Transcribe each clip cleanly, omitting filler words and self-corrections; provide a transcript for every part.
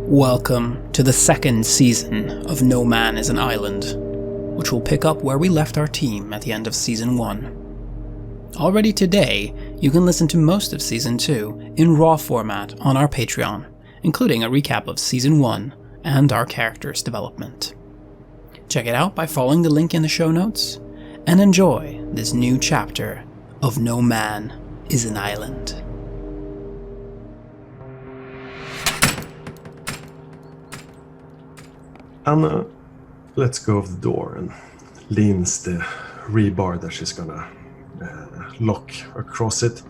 Welcome to the second season of No Man is an Island, which will pick up where we left our team at the end of Season 1. Already today, you can listen to most of Season 2 in raw format on our Patreon, including a recap of Season 1 and our characters' development. Check it out by following the link in the show notes, and enjoy this new chapter of No Man is an Island. Anna lets go of the door and leans the rebar that she's gonna lock across it,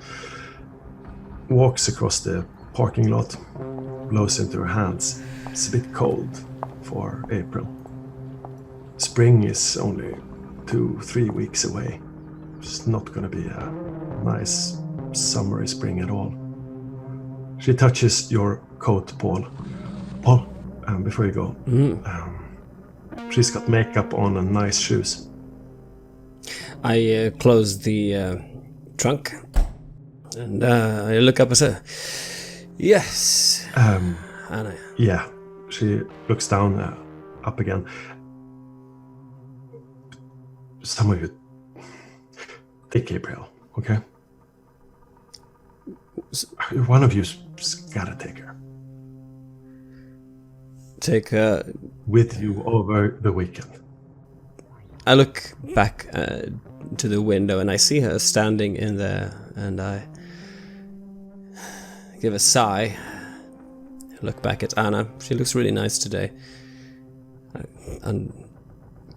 walks across the parking lot, blows into her hands. It's a bit cold for April. Spring is only 2-3 weeks away. It's not gonna be a nice summery spring at all. She touches your coat, Paul. Paul, before you go, she's got makeup on and nice shoes. I close the trunk and I look up and say, "Yes, Anna." Yeah, she looks down, up again. Some of you take Gabrielle, okay? One of you's gotta take her. Take her with you over the weekend. I look back to the window and I see her standing in there, and I give a sigh. Look back at Anna. She looks really nice today. I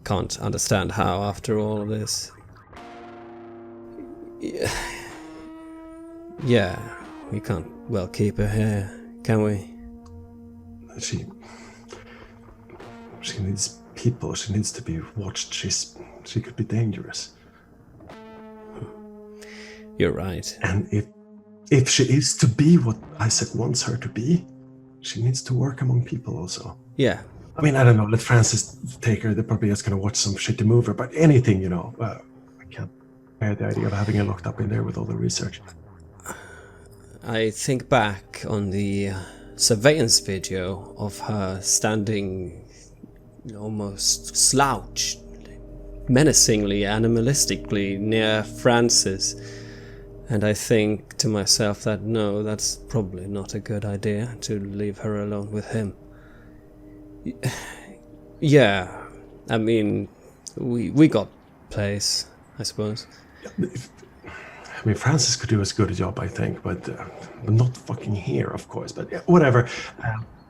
can't understand how after all of this. Yeah, we can't well keep her here, can we? She needs people. She needs to be watched. She could be dangerous. You're right. And if she is to be what Isaac wants her to be, she needs to work among people also. Yeah. I mean, I don't know. Let Francis take her. They're probably just going to watch some shitty movie, but anything, I can't bear the idea of having her locked up in there with all the research. I think back on the surveillance video of her standing almost slouched, menacingly, animalistically near Francis, and I think to myself that no, that's probably not a good idea to leave her alone with him. Yeah, I mean, we got place, I suppose. I mean, Francis could do as good a job, I think, but not fucking here, of course. But yeah, whatever.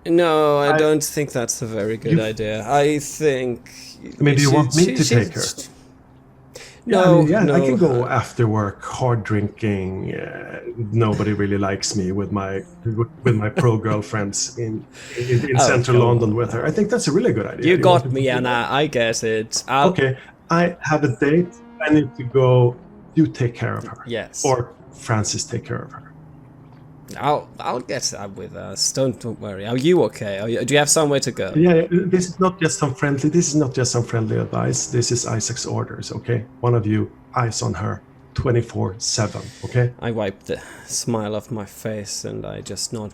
No, I don't think that's a very good idea. I think maybe you want me to take her. No, I can go after work, hard drinking. Nobody really likes me with my pro girlfriends in central London with her. I think that's a really good idea. You got me, Anna. I get it. Okay, I have a date. I need to go. You take care of her. Yes. Or Francis take care of her. I'll get up with us. Don't worry. Are you okay? Do you have somewhere to go? Yeah. This is not just some friendly advice. This is Isaac's orders. Okay. One of you eyes on her, 24/7. Okay. I wipe the smile off my face and I just nod.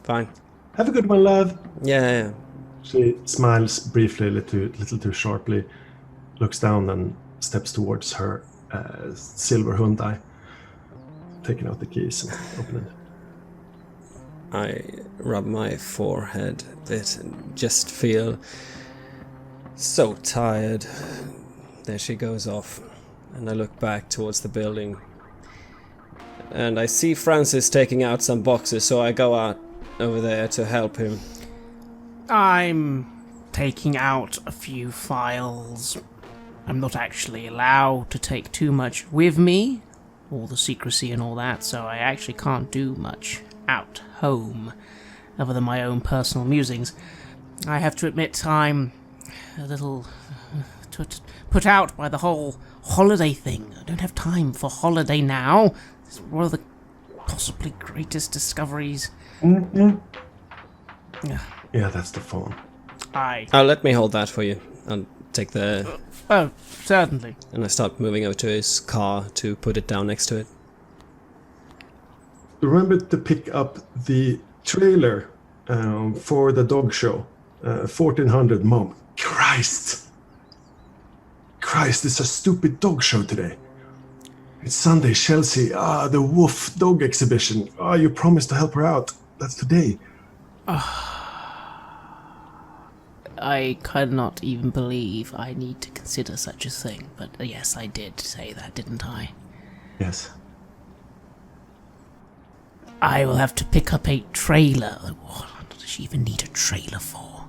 Fine. Have a good one, love. Yeah. She smiles briefly, a little too sharply, looks down and steps towards her silver Hyundai, taking out the keys and opening it. I rub my forehead a bit and just feel so tired. There she goes off, and I look back towards the building, and I see Francis taking out some boxes, so I go out over there to help him. I'm taking out a few files. I'm not actually allowed to take too much with me, all the secrecy and all that, so I actually can't do much out home, other than my own personal musings. I have to admit I'm a little put out by the whole holiday thing. I don't have time for holiday now. It's one of the possibly greatest discoveries. Mm-hmm. Yeah, that's the phone. Let me hold that for you. I'll take the... Oh, certainly. And I start moving over to his car to put it down next to it. Remember to pick up the trailer for the dog show. 1400, Mom. Christ, it's a stupid dog show today. It's Sunday, Chelsea. The Wolf Dog Exhibition. You promised to help her out. That's today. I cannot even believe I need to consider such a thing, but yes, I did say that, didn't I? Yes. I will have to pick up a trailer. What does she even need a trailer for?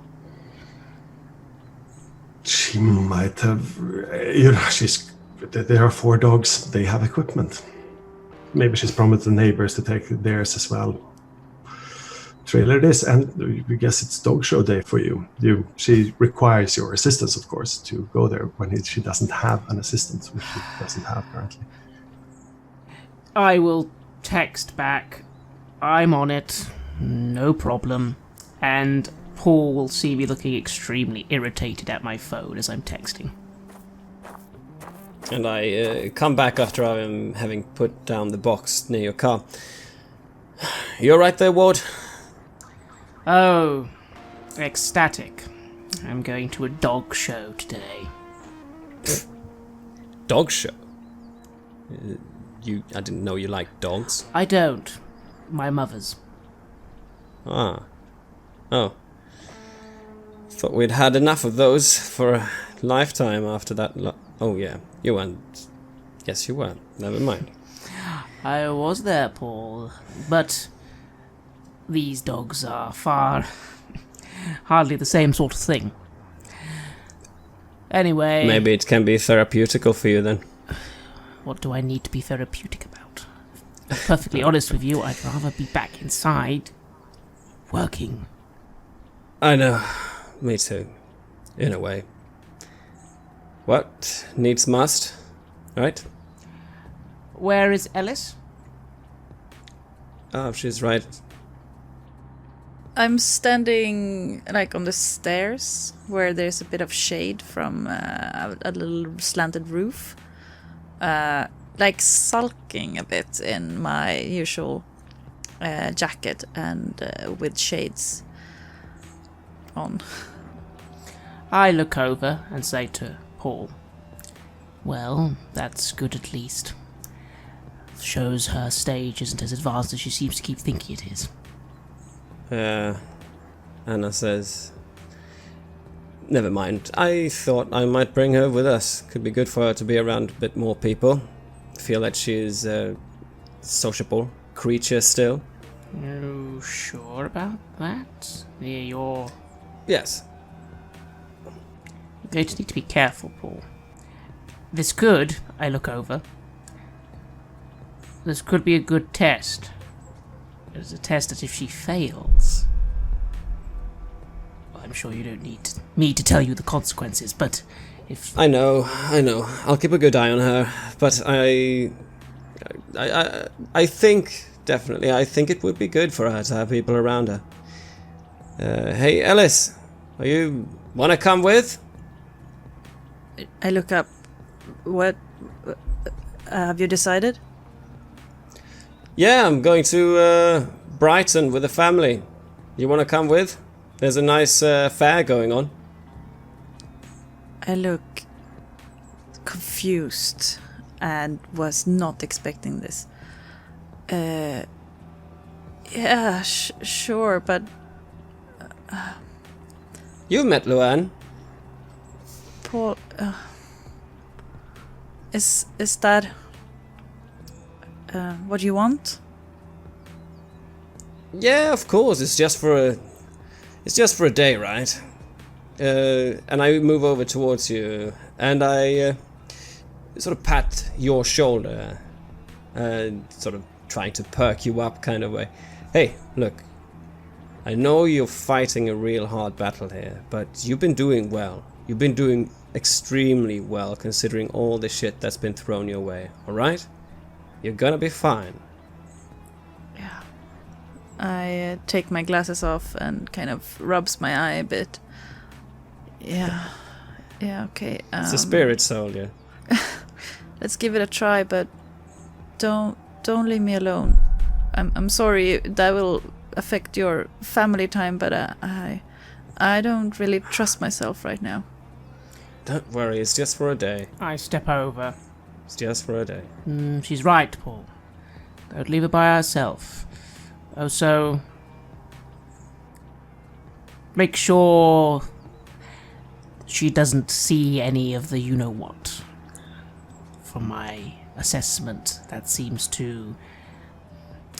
She might have... there are 4 dogs. They have equipment. Maybe she's promised the neighbors to take theirs as well. Trailer it is, and I guess it's dog show day for you. She requires your assistance, of course, to go there when she doesn't have an assistant, which she doesn't have currently. I will text back. I'm on it. No problem. And Paul will see me looking extremely irritated at my phone as I'm texting. And I come back after I'm having put down the box near your car. You alright there, Ward? Oh, ecstatic. I'm going to a dog show today. Dog show? I didn't know you liked dogs. I don't. My mother's. Ah. Oh. Thought we'd had enough of those for a lifetime after that. Oh, yeah. You weren't. Yes, you were. Never mind. I was there, Paul. But these dogs are hardly the same sort of thing. Anyway... Maybe it can be therapeutical for you then. What do I need to be therapeutic about? To be perfectly honest with you, I'd rather be back inside, working. I know. Me too. In a way. What needs must, right? Where is Ellis? Oh, she's right. I'm standing like on the stairs where there's a bit of shade from a little slanted roof. Like sulking a bit in my usual jacket and with shades on. I look over and say to Paul, well, that's good at least. Shows her stage isn't as advanced as she seems to keep thinking it is. Anna says, never mind. I thought I might bring her with us. Could be good for her to be around a bit more people. Feel that she's a sociable creature still. You sure about that? You're Yes. going to need to be careful, Paul. This could, I look over, this could be a good test. It's a test that if she fails... I'm sure you don't need me to tell you the consequences, but if... I know. I'll keep a good eye on her, but I think, definitely, I think it would be good for her to have people around her. Hey, Ellis, are you wanna come with? I look up. What? Have you decided? Yeah, I'm going to Brighton with the family. You wanna come with? There's a nice fair going on. I look confused and was not expecting this. Yeah, sure, but... You met Luann. Paul... Is that... what you want? Yeah, of course. It's just for a day, right? And I move over towards you, and I sort of pat your shoulder, sort of trying to perk you up kind of way. Hey, look, I know you're fighting a real hard battle here, but you've been doing well. You've been doing extremely well considering all the shit that's been thrown your way, alright? You're gonna be fine. Yeah. I take my glasses off and kind of rubs my eye a bit. Yeah. Yeah, okay. It's a spirit soldier. Let's give it a try, but don't leave me alone. I'm sorry, that will affect your family time, but I don't really trust myself right now. Don't worry, it's just for a day. I step over. It's just for a day. She's right, Paul. Don't leave her by herself. Also, make sure she doesn't see any of the you-know-what. From my assessment, that seems to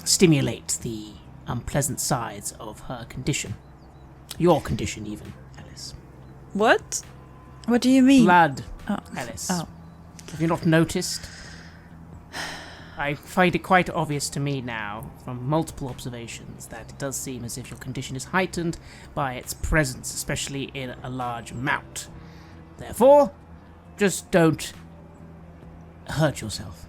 stimulate the unpleasant sides of her condition. Your condition, even, Ellis. What? What do you mean? Blood, Oh. Ellis. Oh. Have you not noticed? I find it quite obvious to me now, from multiple observations, that it does seem as if your condition is heightened by its presence, especially in a large amount. Therefore, just don't hurt yourself.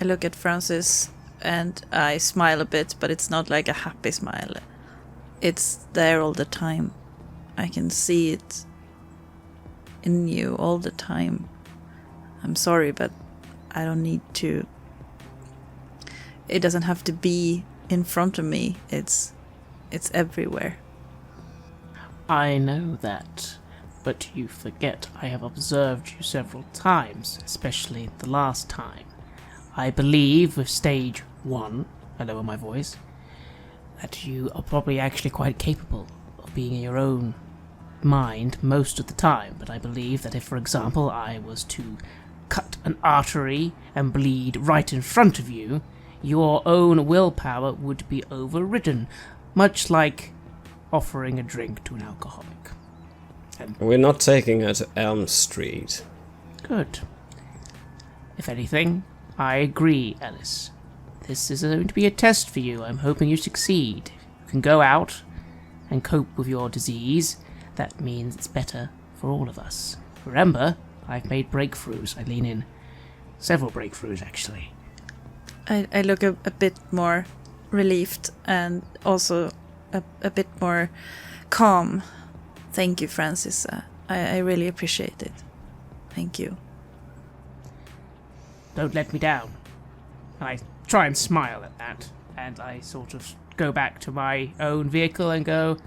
I look at Francis and I smile a bit, but it's not like a happy smile. It's there all the time. I can see it in you all the time. I'm sorry, but I don't need to. It doesn't have to be in front of me. It's everywhere. I know that, but you forget I have observed you several times, especially the last time. I believe with stage 1, I lower my voice, that you are probably actually quite capable of being in your own mind most of the time, but I believe that if, for example, I was to cut an artery and bleed right in front of you, your own willpower would be overridden, much like offering a drink to an alcoholic. We're not taking her to Elm Street. Good. If anything, I agree, Ellis. This is going to be a test for you. I'm hoping you succeed. You can go out and cope with your disease. That means it's better for all of us. Remember, I've made breakthroughs. I lean in. Several breakthroughs, actually. I look a bit more relieved and also a bit more calm. Thank you, Francis. I really appreciate it. Thank you. Don't let me down. I try and smile at that, and I sort of go back to my own vehicle and go,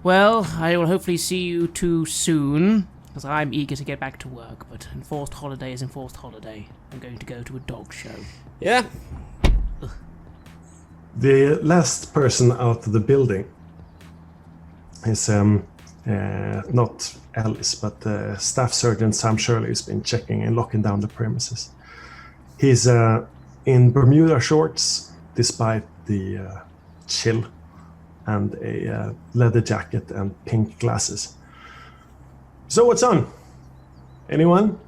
well, I will hopefully see you too soon, because I'm eager to get back to work, but enforced holiday is enforced holiday. I'm going to go to a dog show. Yeah. The last person out of the building is not Ellis, but Staff Sergeant Sam Shirley has been checking and locking down the premises. He's in Bermuda shorts, despite the chill, and a leather jacket and pink glasses. So what's on? Anyone?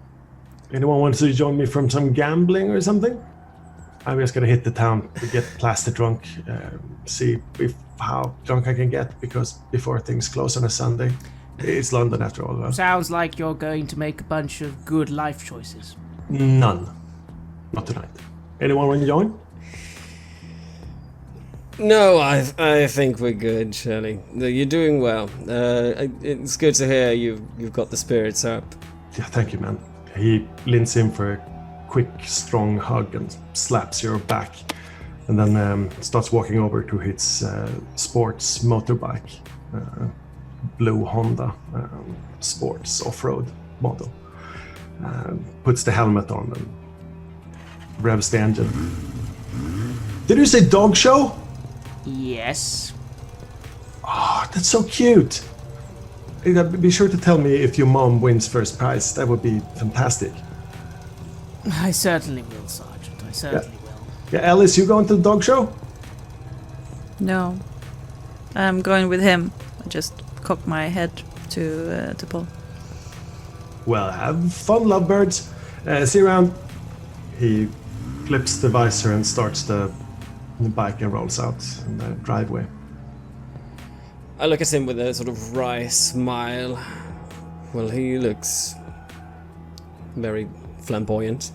Anyone wants to join me from some gambling or something? I'm just gonna hit the town to get plaster drunk, see how drunk I can get, because before things close on a Sunday, it's London after all. Though. Sounds like you're going to make a bunch of good life choices. None. Not tonight. Anyone want to join? No, I think we're good, Shirley. You're doing well. It's good to hear you've got the spirits up. Yeah, thank you, man. He leans in for a quick, strong hug and slaps your back, and then starts walking over to his sports motorbike, blue Honda sports off-road model. Puts the helmet on and revs the engine. Did you say dog show? Yes. Oh, that's so cute. Be sure to tell me if your mom wins first prize. That would be fantastic. I certainly will, Sergeant. I certainly will. Yeah, Ellis, you going to the dog show? No. I'm going with him. I just cock my head to Paul. Well, have fun, lovebirds. See you around. He flips the visor and starts the bike and rolls out in the driveway. I look at him with a sort of wry smile. Well, he looks very flamboyant.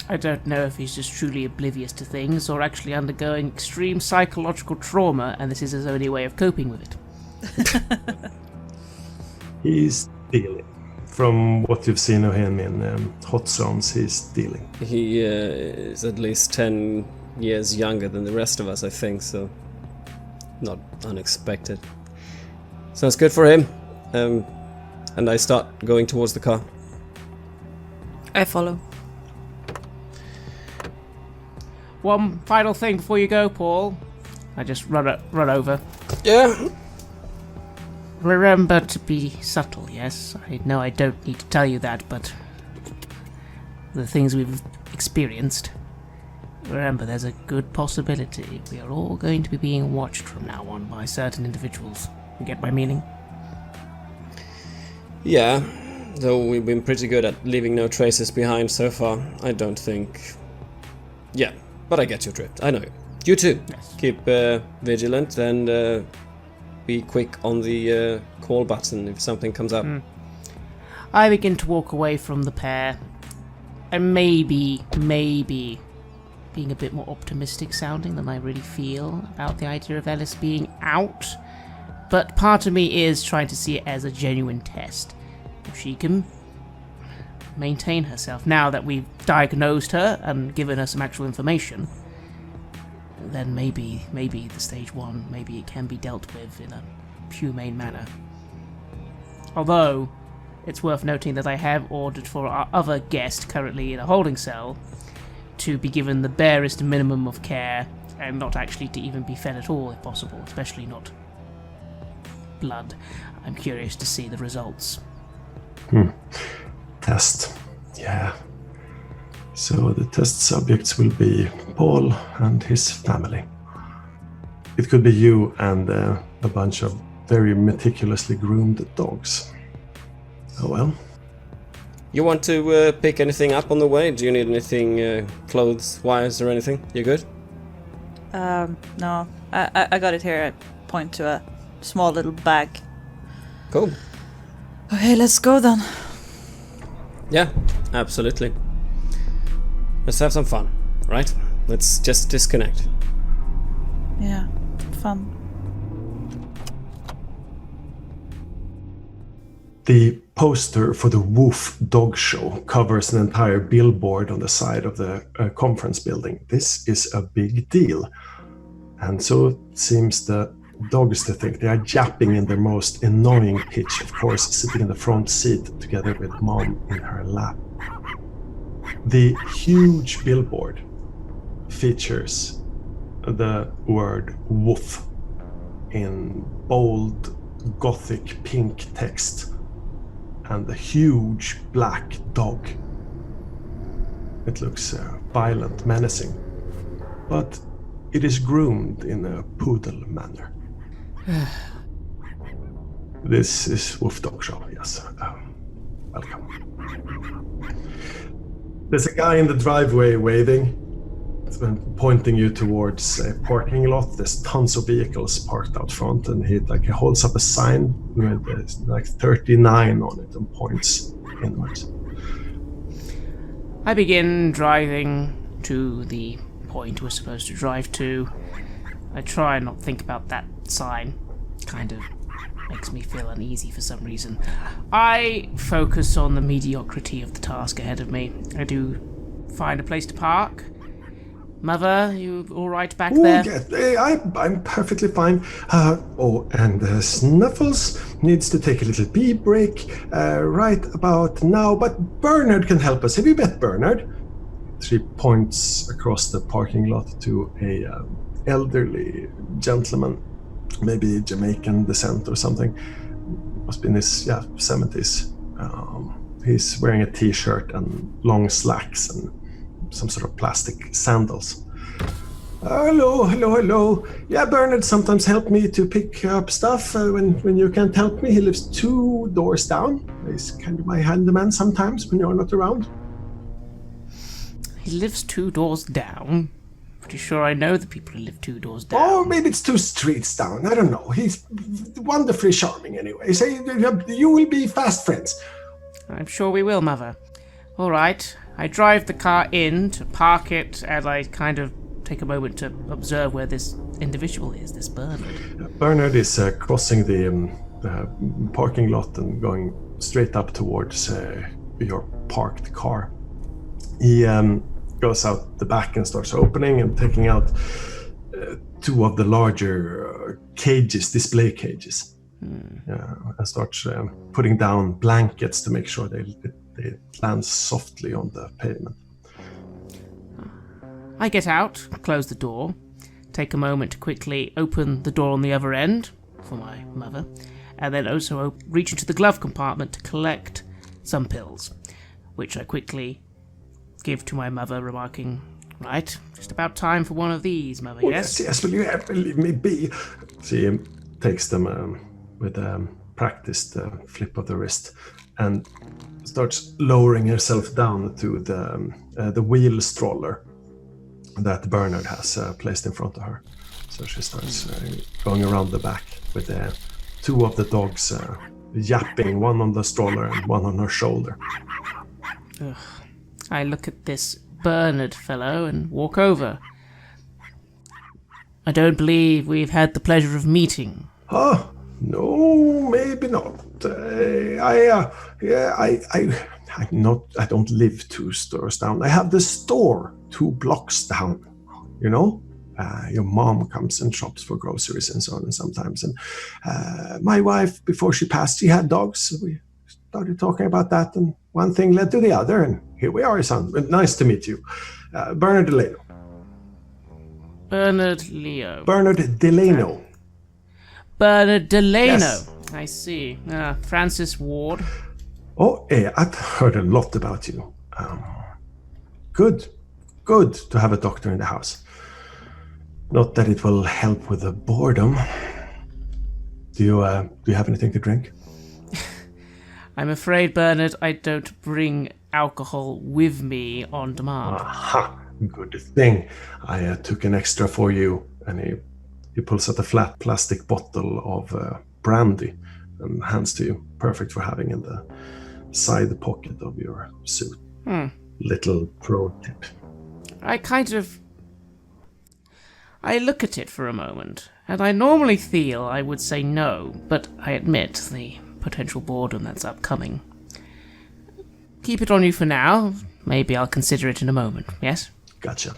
I don't know if he's just truly oblivious to things or actually undergoing extreme psychological trauma, and this is his only way of coping with it. He's dealing. From what you've seen of him in hot zones, he's dealing. He is at least 10 years younger than the rest of us, I think, so not unexpected. Sounds good for him. And I start going towards the car. I follow. One final thing before you go, Paul. I just run over. Yeah. Remember to be subtle, yes? I know I don't need to tell you that, but the things we've experienced, remember there's a good possibility we are all going to be being watched from now on by certain individuals. You get my meaning? Yeah, though we've been pretty good at leaving no traces behind so far, I don't think... Yeah, but I get your drift, I know you. You too. Yes. Keep vigilant and be quick on the call button if something comes up. I begin to walk away from the pair, and maybe being a bit more optimistic sounding than I really feel about the idea of Ellis being out. But part of me is trying to see it as a genuine test. If she can maintain herself now that we've diagnosed her and given her some actual information, then maybe the stage 1, maybe it can be dealt with in a humane manner. Although, it's worth noting that I have ordered for our other guest currently in a holding cell to be given the barest minimum of care and not actually to even be fed at all if possible, especially not blood. I'm curious to see the results. Test. Yeah. So the test subjects will be Paul and his family. It could be you and a bunch of very meticulously groomed dogs. Oh well. You want to pick anything up on the way? Do you need anything clothes-wise or anything? You good? No. I got it here. I point to a small little bag. Cool. Okay, let's go then. Yeah, absolutely. Let's have some fun, right? Let's just disconnect. Yeah, fun. The poster for the Woof Dog Show covers an entire billboard on the side of the conference building. This is a big deal. And so it seems the dogs to think they are yapping in their most annoying pitch, of course, sitting in the front seat together with Mom in her lap. The huge billboard features the word woof in bold gothic pink text and the huge black dog. It looks violent, menacing, but it is groomed in a poodle manner. This is Woof Dog Show, yes. Welcome. There's a guy in the driveway waving, pointing you towards a parking lot. There's tons of vehicles parked out front, and he holds up a sign with 39 on it and points inwards. I begin driving to the point we're supposed to drive to. I try and not think about that sign. Kind of makes me feel uneasy for some reason. I focus on the mediocrity of the task ahead of me. I do find a place to park. Mother, you all right back there? Yeah, I'm perfectly fine. And Snuffles needs to take a little pee break right about now, but Bernard can help us. Have you met Bernard? She points across the parking lot to a elderly gentleman, maybe Jamaican descent or something. Must be in his 70s. He's wearing a t-shirt and long slacks and some sort of plastic sandals. Hello. Yeah, Bernard sometimes help me to pick up stuff when you can't help me. He lives 2 doors down. He's kind of my handyman sometimes when you're not around. He lives 2 doors down? Pretty sure I know the people who live 2 doors down. Oh, maybe it's 2 streets down. I don't know. He's wonderfully charming anyway. So you will be fast friends. I'm sure we will, Mother. All right. I drive the car in to park it as I kind of take a moment to observe where this individual is, this Bernard. Bernard is crossing the parking lot and going straight up towards your parked car. He goes out the back and starts opening and taking out 2 of the larger cages, display cages. And starts putting down blankets to make sure they land softly on the pavement. I get out, close the door, take a moment to quickly open the door on the other end for my mother, and then also reach into the glove compartment to collect some pills, which I quickly give to my mother, remarking, "Right, just about time for one of these, Mother, yes?" Yes, will you leave me be? She takes them with a practiced flip of the wrist and starts lowering herself down to the wheel stroller that Bernard has placed in front of her. So she starts going around the back with 2 of the dogs yapping, one on the stroller and one on her shoulder. Ugh. I look at this Bernard fellow and walk over. "I don't believe we've had the pleasure of meeting." Oh, no, maybe not. I don't live 2 stores down. I have the store 2 blocks down. You know, your mom comes and shops for groceries and so on, and sometimes. And my wife, before she passed, she had dogs. So we started talking about that, and one thing led to the other, and here we are, son. Nice to meet you, Bernard Delano. Bernard Leo. Bernard Delano. Bernard Delano. Yes. I see. Francis Ward. Oh, I've heard a lot about you. Good to have a doctor in the house. Not that it will help with the boredom. Do you have anything to drink? I'm afraid, Bernard, I don't bring alcohol with me on demand. Aha, good thing. I took an extra for you, and he pulls out a flat plastic bottle of brandy and hands to you. Perfect for having in the side pocket of your suit. Little pro tip. I look at it for a moment, and I normally feel I would say no, but I admit the potential boredom that's upcoming. Keep it on you for now. Maybe I'll consider it in a moment, yes? Gotcha.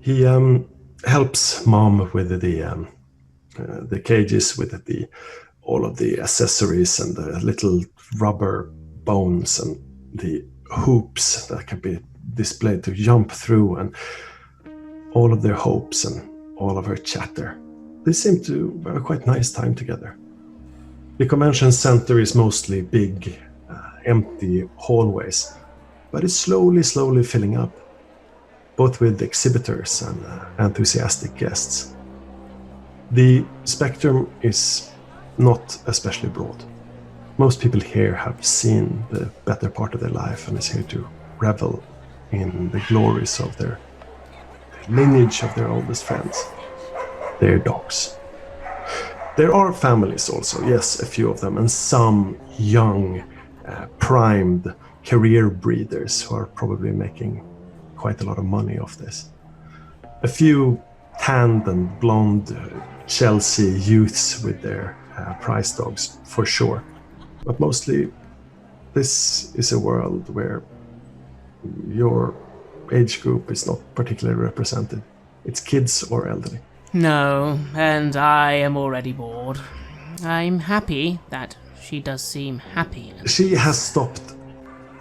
He helps Mom with the cages, with all of the accessories and the little rubber bones and the hoops that can be displayed to jump through, and all of their hopes and all of her chatter. They seem to have a quite nice time together. The convention center is mostly big, empty hallways, but it's slowly filling up, both with exhibitors and enthusiastic guests. The spectrum is not especially broad. Most people here have seen the better part of their life and is here to revel in the glories of their lineage of their oldest friends, their dogs. There are families also, yes, a few of them, and some young, primed career breeders who are probably making quite a lot of money off this. A few tanned and blonde Chelsea youths with their prize dogs, for sure. But mostly, this is a world where your age group is not particularly represented. It's kids or elderly. No, and I am already bored. I'm happy that she does seem happy. She has stopped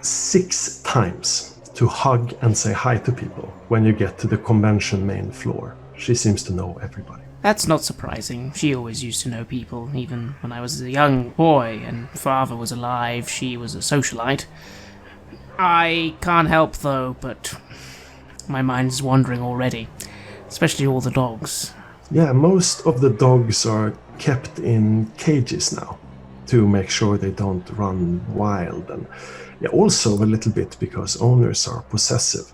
6 times to hug and say hi to people when you get to the convention main floor. She seems to know everybody. That's not surprising. She always used to know people, even when I was a young boy and father was alive. She was a socialite. I can't help, though, but my mind is wandering already, especially all the dogs. Yeah, most of the dogs are kept in cages now to make sure they don't run wild, and also a little bit because owners are possessive.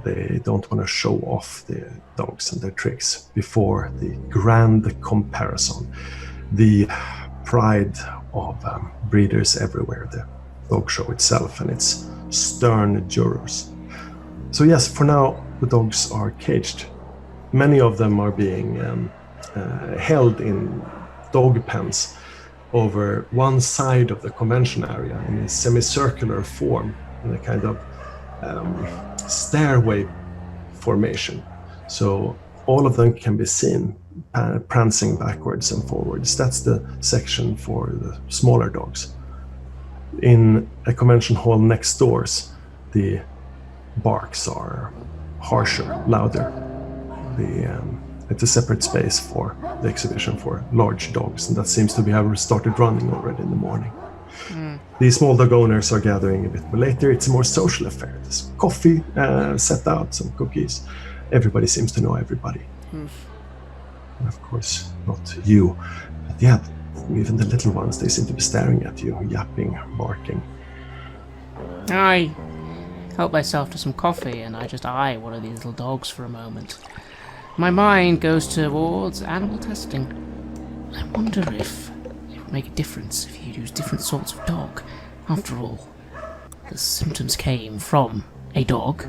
They don't want to show off the dogs and their tricks before the grand comparison, the pride of breeders everywhere, the dog show itself and its stern jurors. So yes, for now the dogs are caged. Many of them are being held in dog pens over one side of the convention area in a semicircular form, in a kind of stairway formation. So all of them can be seen prancing backwards and forwards. That's the section for the smaller dogs. In a convention hall next doors, the barks are harsher, louder. It's a separate space for the exhibition for large dogs, and that seems to have started running already in the morning. The small dog owners are gathering a bit later. It's a more social affair. There's coffee set out, some cookies. Everybody seems to know everybody. And of course, not you. But yeah, even the little ones, they seem to be staring at you, yapping, barking. I help myself to some coffee and I just eye one of these little dogs for a moment. My mind goes towards animal testing. I wonder if it would make a difference if you use different sorts of dog. After all, the symptoms came from a dog,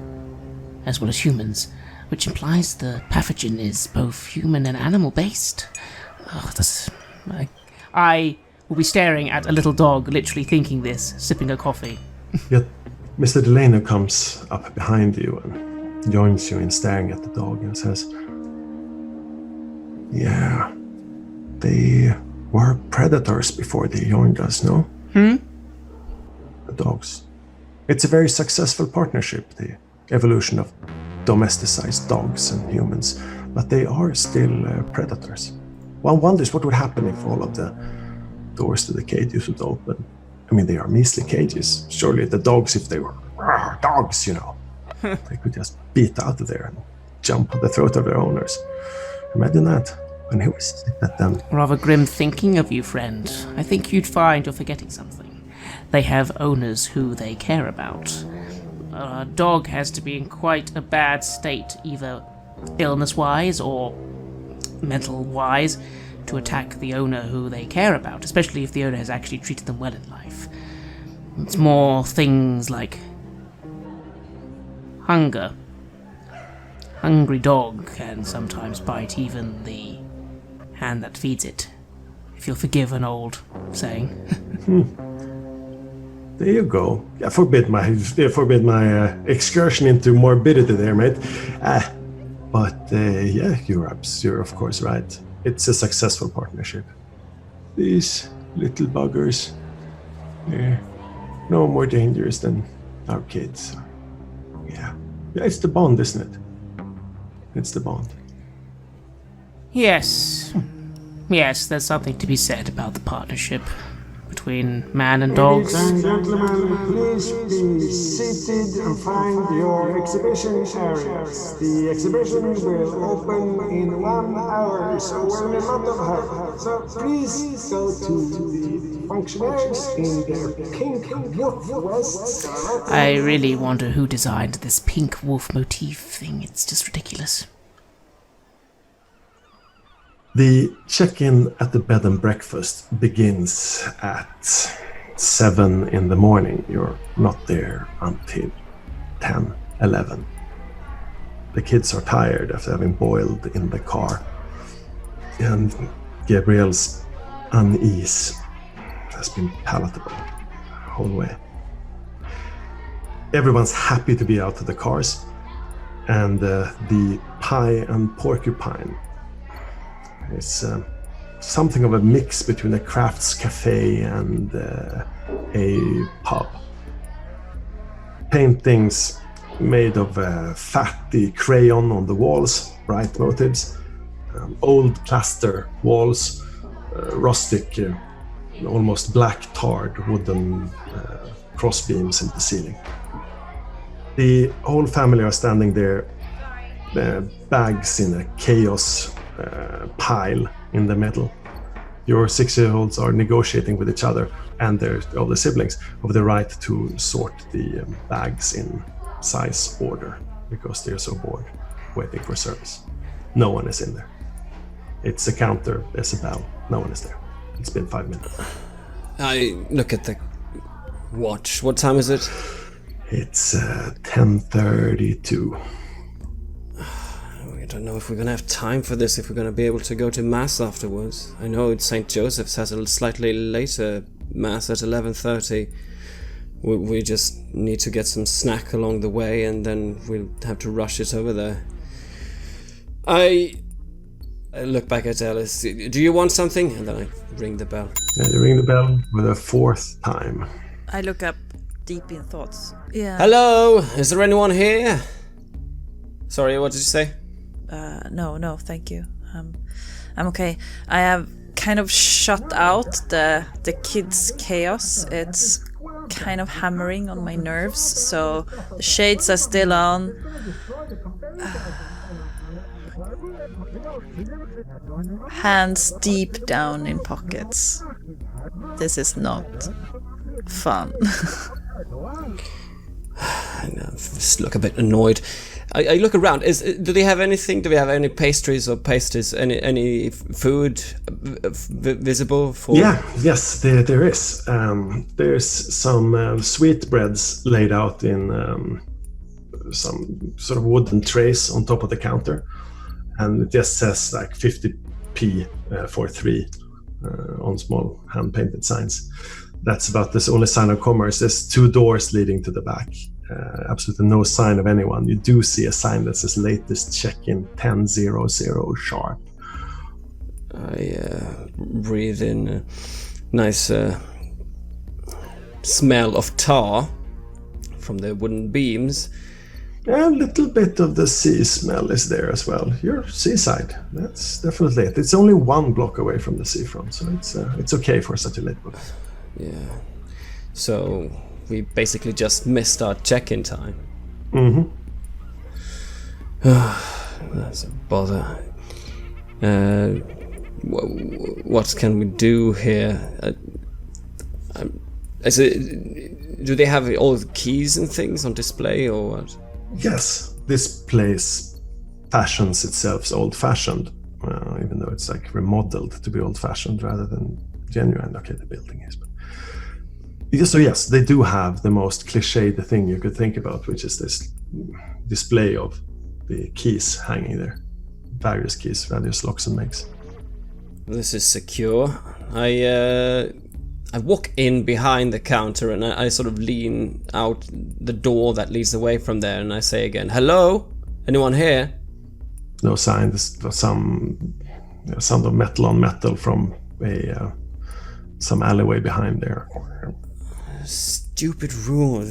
as well as humans, which implies the pathogen is both human and animal-based. I will be staring at a little dog, literally thinking this, sipping a coffee. Yet Mr. Delano comes up behind you and joins you in staring at the dog and says, "Yeah, they were predators before they joined us, no?" The dogs. It's a very successful partnership, the evolution of domesticized dogs and humans, but they are still predators. One wonders what would happen if all of the doors to the cages would open. I mean, they are measly cages. Surely the dogs, if they were dogs, they could just beat out of there and jump on the throat of their owners. Imagine that. When he was at them. Rather grim thinking of you, friend. I think you'd find you're forgetting something. They have owners who they care about. A dog has to be in quite a bad state, either illness-wise or mental-wise, to attack the owner who they care about, especially if the owner has actually treated them well in life. It's more things like hunger. Hungry dog can sometimes bite even the hand that feeds it, if you'll forgive an old saying. There you go. I forbid my excursion into morbidity there, mate. Yeah, you're of course right. It's a successful partnership. These little buggers, they're no more dangerous than our kids. Yeah, it's the bond, isn't it? It's the bond. Yes, there's something to be said about the partnership between man and dogs. Ladies and gentlemen, please be seated and find your exhibition areas. The exhibition will open in 1 hour, so we're in a lot of hurry. So please go to the functionaries in their pink wolf vests. I really wonder who designed this pink wolf motif thing. It's just ridiculous. The check-in at the bed and breakfast begins at 7 in the morning. You're not there until 10, 11. The kids are tired after having boiled in the car. And Gabrielle's unease has been palatable the whole way. Everyone's happy to be out of the cars. And the pie and porcupine is something of a mix between a crafts cafe and a pub. Paintings made of fatty crayon on the walls, bright motifs, old plaster walls, rustic, almost black tarred wooden crossbeams in the ceiling. The whole family are standing there, bags in a chaos pile in the middle. Your 6-year-olds are negotiating with each other and their older siblings over the right to sort the bags in size order because they're so bored waiting for service. No one is in there. It's a counter, there's a bell, no one is there. It's been 5 minutes. I look at the watch. What time is it? It's 10:32. I don't know if we're going to have time for this, if we're going to be able to go to Mass afterwards. I know St. Joseph's has a slightly later Mass at 11:30. We just need to get some snack along the way, and then we'll have to rush it over there. I look back at Ellis. Do you want something? And then I ring the bell. Yeah, you ring the bell for the fourth time. I look up deep in thoughts. Yeah. Hello? Is there anyone here? Sorry, what did you say? No, thank you. I'm okay. I have kind of shut out the kids' chaos. It's kind of hammering on my nerves, so the shades are still on. Hands deep down in pockets. This is not fun. I just look a bit annoyed. I look around. Do they have anything? Do we have any pastries or pasties? Any food visible for? Yeah, yes, there is. There's some sweetbreads laid out in some sort of wooden trays on top of the counter, and it just says like 50p for 3 on small hand-painted signs. That's about the only sign of commerce. There's 2 doors leading to the back. Absolutely no sign of anyone. You do see a sign that says latest check-in 10:00 sharp. I breathe in a nice smell of tar from the wooden beams. A little bit of the sea smell is there as well. You're seaside. That's definitely it. It's only 1 block away from the seafront, so it's okay for such a late book. Yeah. So we basically just missed our check-in time. Mm-hmm. That's a bother. What can we do here? Do they have all the keys and things on display, or what? Yes, this place fashions itself old-fashioned, even though it's like remodeled to be old-fashioned rather than genuine. Okay, the building is, but so yes, they do have the most cliched thing you could think about, which is this display of the keys hanging there, various keys, various locks and makes. This is secure. I walk in behind the counter and I sort of lean out the door that leads away from there, and I say again, "Hello? Anyone here?" No sign. There's some sound of metal on metal from some alleyway behind there. Stupid rule.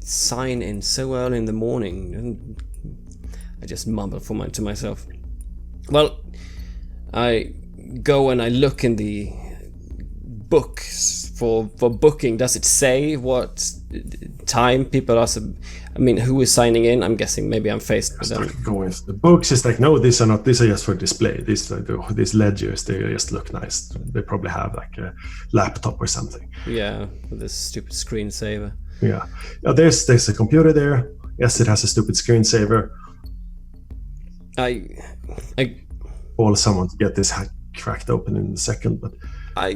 Sign in so early in the morning. And I just mumble to myself. Well, I go and I look in the books for booking. Does it say what time people are? Who is signing in? I'm guessing maybe I'm faced with them. Going the books is like, no, these are just for display. These ledgers, they just look nice. They probably have like a laptop or something. Yeah, with this stupid screensaver. Yeah, there's a computer there. Yes, it has a stupid screensaver. I call someone to get this cracked open in a second, but I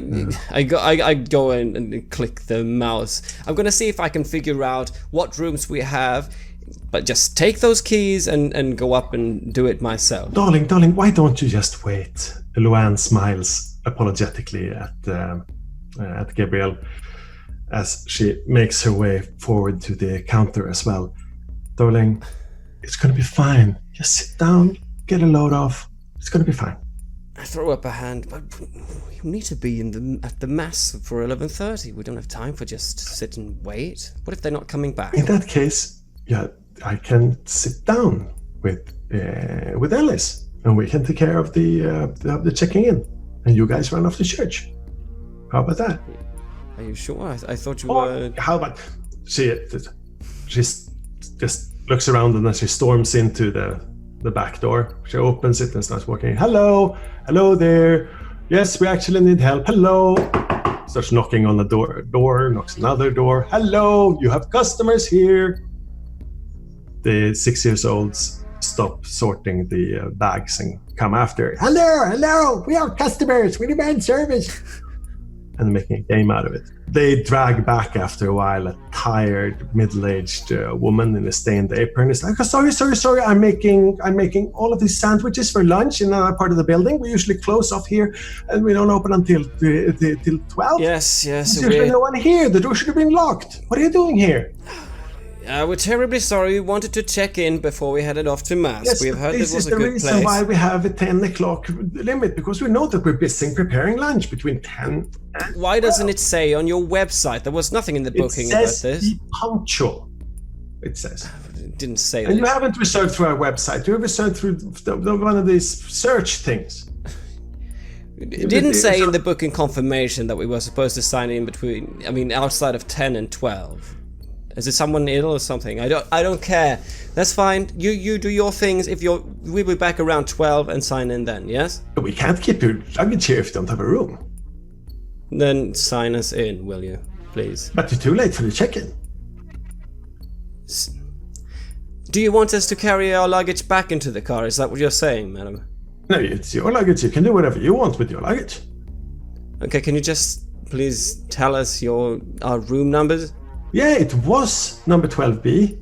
go in and click the mouse. I'm gonna see if I can figure out what rooms we have, but just take those keys and go up and do it myself. Darling, why don't you just wait? Luann smiles apologetically at Gabrielle as she makes her way forward to the counter as well. Darling, it's gonna be fine. Just sit down, get a load off. It's gonna be fine. I throw up a hand, but we need to be at the mass for 11:30. We don't have time for just sit and wait. What if they're not coming back? In that case, yeah, I can sit down with Ellis, and we can take care of the checking in, and you guys run off to church. How about that? Are you sure? I thought you were. How about she just looks around and then she storms into the back door. She opens it and starts walking. Hello there. Yes, we actually need help. Hello. Starts knocking on the door, knocks another door. Hello, you have customers here. The 6-year-olds stop sorting the bags and come after. Hello, we are customers. We demand service. and making a game out of it. They drag back after a while a tired, middle-aged woman in a stained apron. It's like, oh, sorry. I'm making all of these sandwiches for lunch in another part of the building. We usually close off here, and we don't open until 12. Yes. There's usually no one here. The door should have been locked. What are you doing here? We're terribly sorry. We wanted to check in before we headed off to Mass. Yes, We've heard this it was is a the good reason place. why we have a 10 o'clock limit, because we know that we're busy preparing lunch between 10 and Why doesn't it say on your website? There was nothing in the booking about It says this. be punctual. It says. It didn't say And that. you haven't researched through our website. You researched through one of these search things. It didn't say in the booking confirmation that we were supposed to sign in outside of 10 and 12. Is it someone ill or something? I don't care. That's fine. You do your things. We'll be back around 12 and sign in then, yes? We can't keep your luggage here if you don't have a room. Then sign us in, will you? Please. But you're too late for the check-in. Do you want us to carry our luggage back into the car? Is that what you're saying, madam? No, it's your luggage. You can do whatever you want with your luggage. Okay, can you just please tell us our room numbers? Yeah, it was number 12B.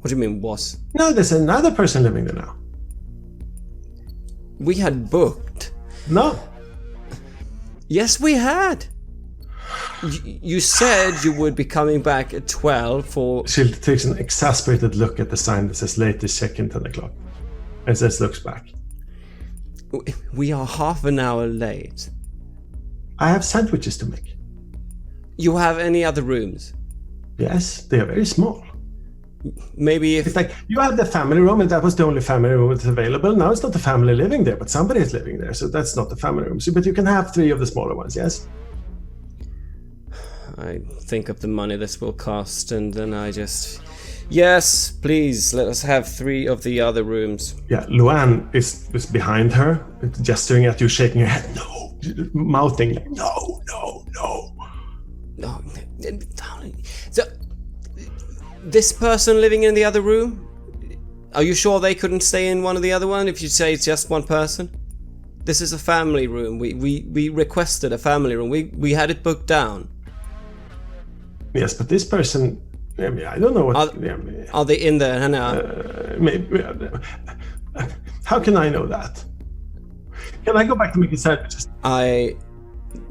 What do you mean, was? No, there's another person living there now. We had booked. No. Yes, we had. You said you would be coming back at 12 for... She takes an exasperated look at the sign that says latest check-in 10 o'clock. And just looks back. We are half an hour late. I have sandwiches to make. You have any other rooms? Yes, they are very small. Maybe if... It's like, you had the family room, and that was the only family room that's available. Now it's not the family living there, but somebody is living there, so that's not the family room. So, but you can have 3 of the smaller ones, yes? I think of the money this will cost, and then I just... Yes, please, let us have 3 of the other rooms. Yeah, Luann is behind her, gesturing at you, shaking her head. No, mouthing, no. No, darling. So, this person living in the other room? Are you sure they couldn't stay in one of the other one if you say it's just one person? This is a family room. We requested a family room. We had it booked down. Yes, but this person, I don't know what... Are they in there, Hannah? Maybe. How can I know that? Can I go back to making sandwiches? I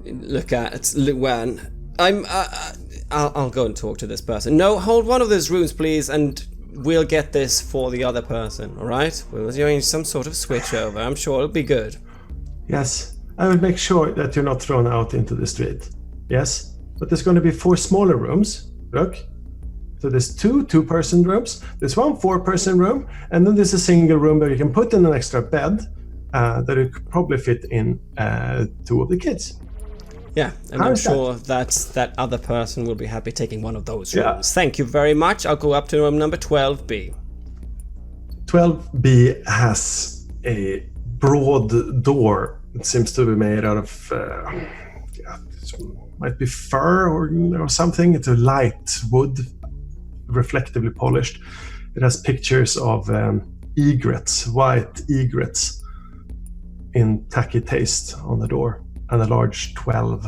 look at Luann. I'll go and talk to this person. No, hold one of those rooms, please, and we'll get this for the other person, alright? We'll arrange some sort of switch over. I'm sure it'll be good. Yes, I will make sure that you're not thrown out into the street. Yes, but there's going to be 4 smaller rooms. Look. So there's 2 2-person rooms, there's 1 4-person room, and then there's a single room where you can put in an extra bed that it could probably fit in 2 of the kids. Yeah, and I'm sure that other person will be happy taking one of those rooms. Yeah. Thank you very much. I'll go up to room number 12B. 12B has a broad door. It seems to be made out of, might be fur or something. It's a light wood, reflectively polished. It has pictures of egrets, white egrets in tacky taste on the door, and a large 12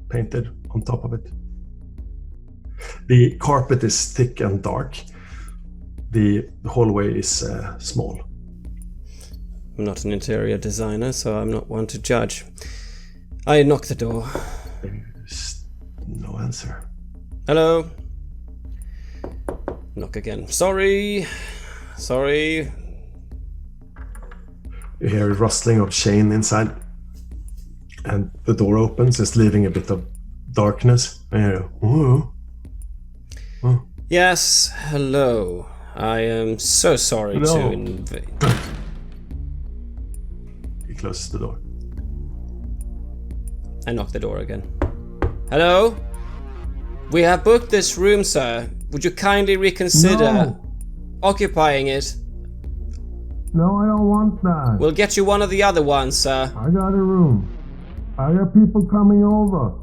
painted on top of it. The carpet is thick and dark. The hallway is small. I'm not an interior designer, so I'm not one to judge. I knock the door. There's no answer. Hello? Knock again. Sorry. You hear a rustling of chain inside, and the door opens, just leaving a bit of darkness. And you hear, "Whoa." Oh. Yes, hello. I am so sorry No. to invade. He closes the door. I knock the door again. Hello? We have booked this room, sir. Would you kindly reconsider occupying it? No, I don't want that. We'll get you one of the other ones, sir. I got a room. I got people coming over.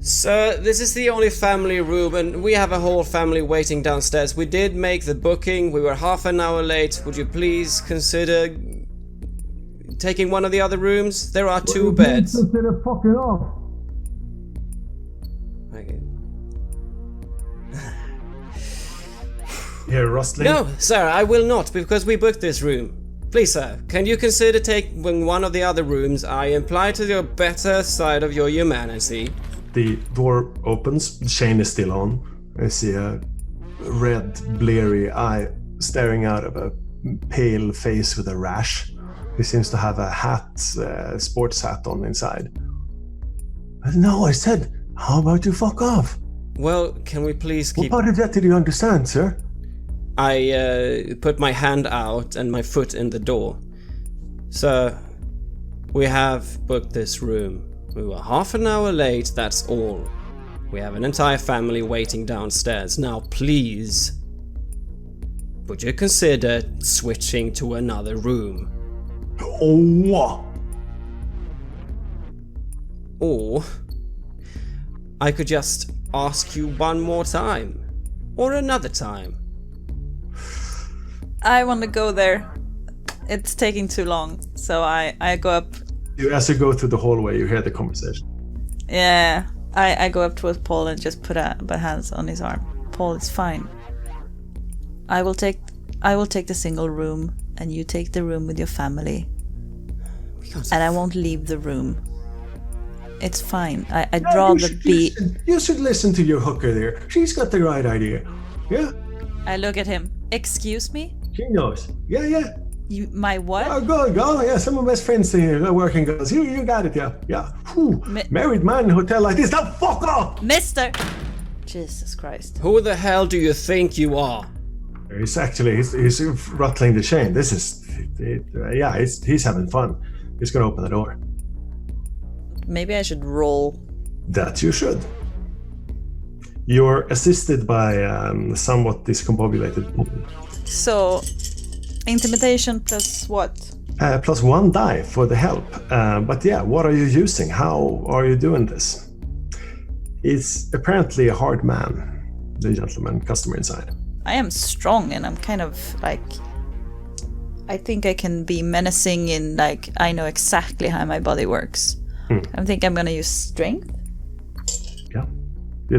Sir, this is the only family room, and we have a whole family waiting downstairs. We did make the booking. We were half an hour late. Would you please consider taking one of the other rooms? There are 2 beds. Instead of fucking off. Okay. Here, rustling. No, sir, I will not, because we booked this room. Please, sir, can you consider taking one of the other rooms? I imply to your better side of your humanity. The door opens. The chain is still on. I see a red, bleary eye staring out of a pale face with a rash. He seems to have a hat, sports hat on inside. No, I said, how about you fuck off? Well, can we please keep... What part of that did you understand, sir? I put my hand out and my foot in the door. Sir, we have booked this room. We were half an hour late, that's all. We have an entire family waiting downstairs. Now, please, would you consider switching to another room? Oh, Or I could just ask you one more time. Or another time. I want to go there. It's taking too long, so I go up. As you go through the hallway, you hear the conversation. Yeah, I go up towards Paul and just put my hands on his arm. Paul, it's fine. I will take the single room, and you take the room with your family. And I won't leave the room. It's fine. I'd rather be. You should listen to your hooker there. She's got the right idea. Yeah, I look at him. Excuse me? she knows. Yeah. You, my what? Oh, go. Yeah, some of my best friends here, working girls. You got it. Yeah. Whew. Married man in a hotel like this. Now fuck off. Mister! Jesus Christ. Who the hell do you think you are? He's rattling the chain. This is, he's having fun. He's gonna open the door. Maybe I should roll. That you should. You're assisted by somewhat discombobulated Paul. So, intimidation plus what? Plus 1 die for the help. But yeah, what are you using? How are you doing this? He's apparently a hard man, the gentleman customer inside. I am strong and I'm kind of like... I think I can be menacing in like, I know exactly how my body works. I think I'm gonna use strength. Yeah.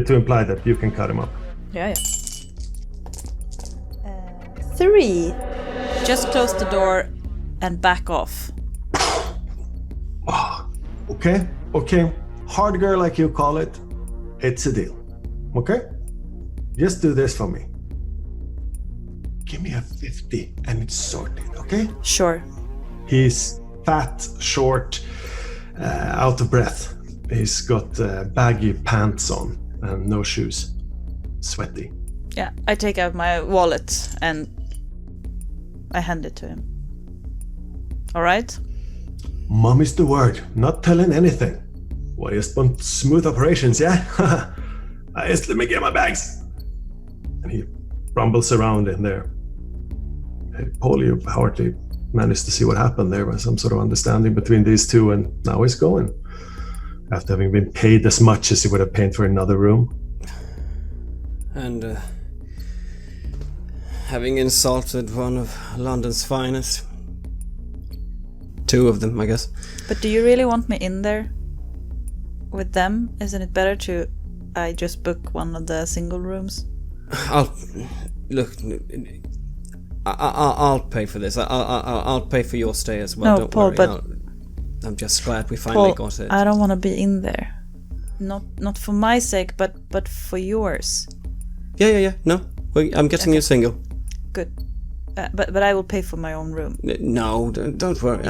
To imply that you can cut him up. Yeah. 3. Just close the door and back off. Okay. Hard girl like you call it. It's a deal. Okay? Just do this for me. Give me a 50 and it's sorted, okay? Sure. He's fat, short, out of breath. He's got baggy pants on and no shoes. Sweaty. Yeah, I take out my wallet and I hand it to him. Alright? Mom is the word, not telling anything. What, you just want smooth operations, yeah? Just let me get my bags. And he rumbles around in there. Hey, Paul, you hardly managed to see what happened. There was some sort of understanding between these two, and now he's going. After having been paid as much as he would have paid for another room. And having insulted one of London's finest. 2 of them, I guess. But do you really want me in there with them? Isn't it better to I just book one of the single rooms? I'll pay for this. I'll pay for your stay as well. No, Don't Paul, worry. but I'm just glad we finally Paul, got it. I don't want to be in there. Not for my sake, but for yours. Yeah. No, I'm getting you single. Good. But I will pay for my own room. No, don't worry.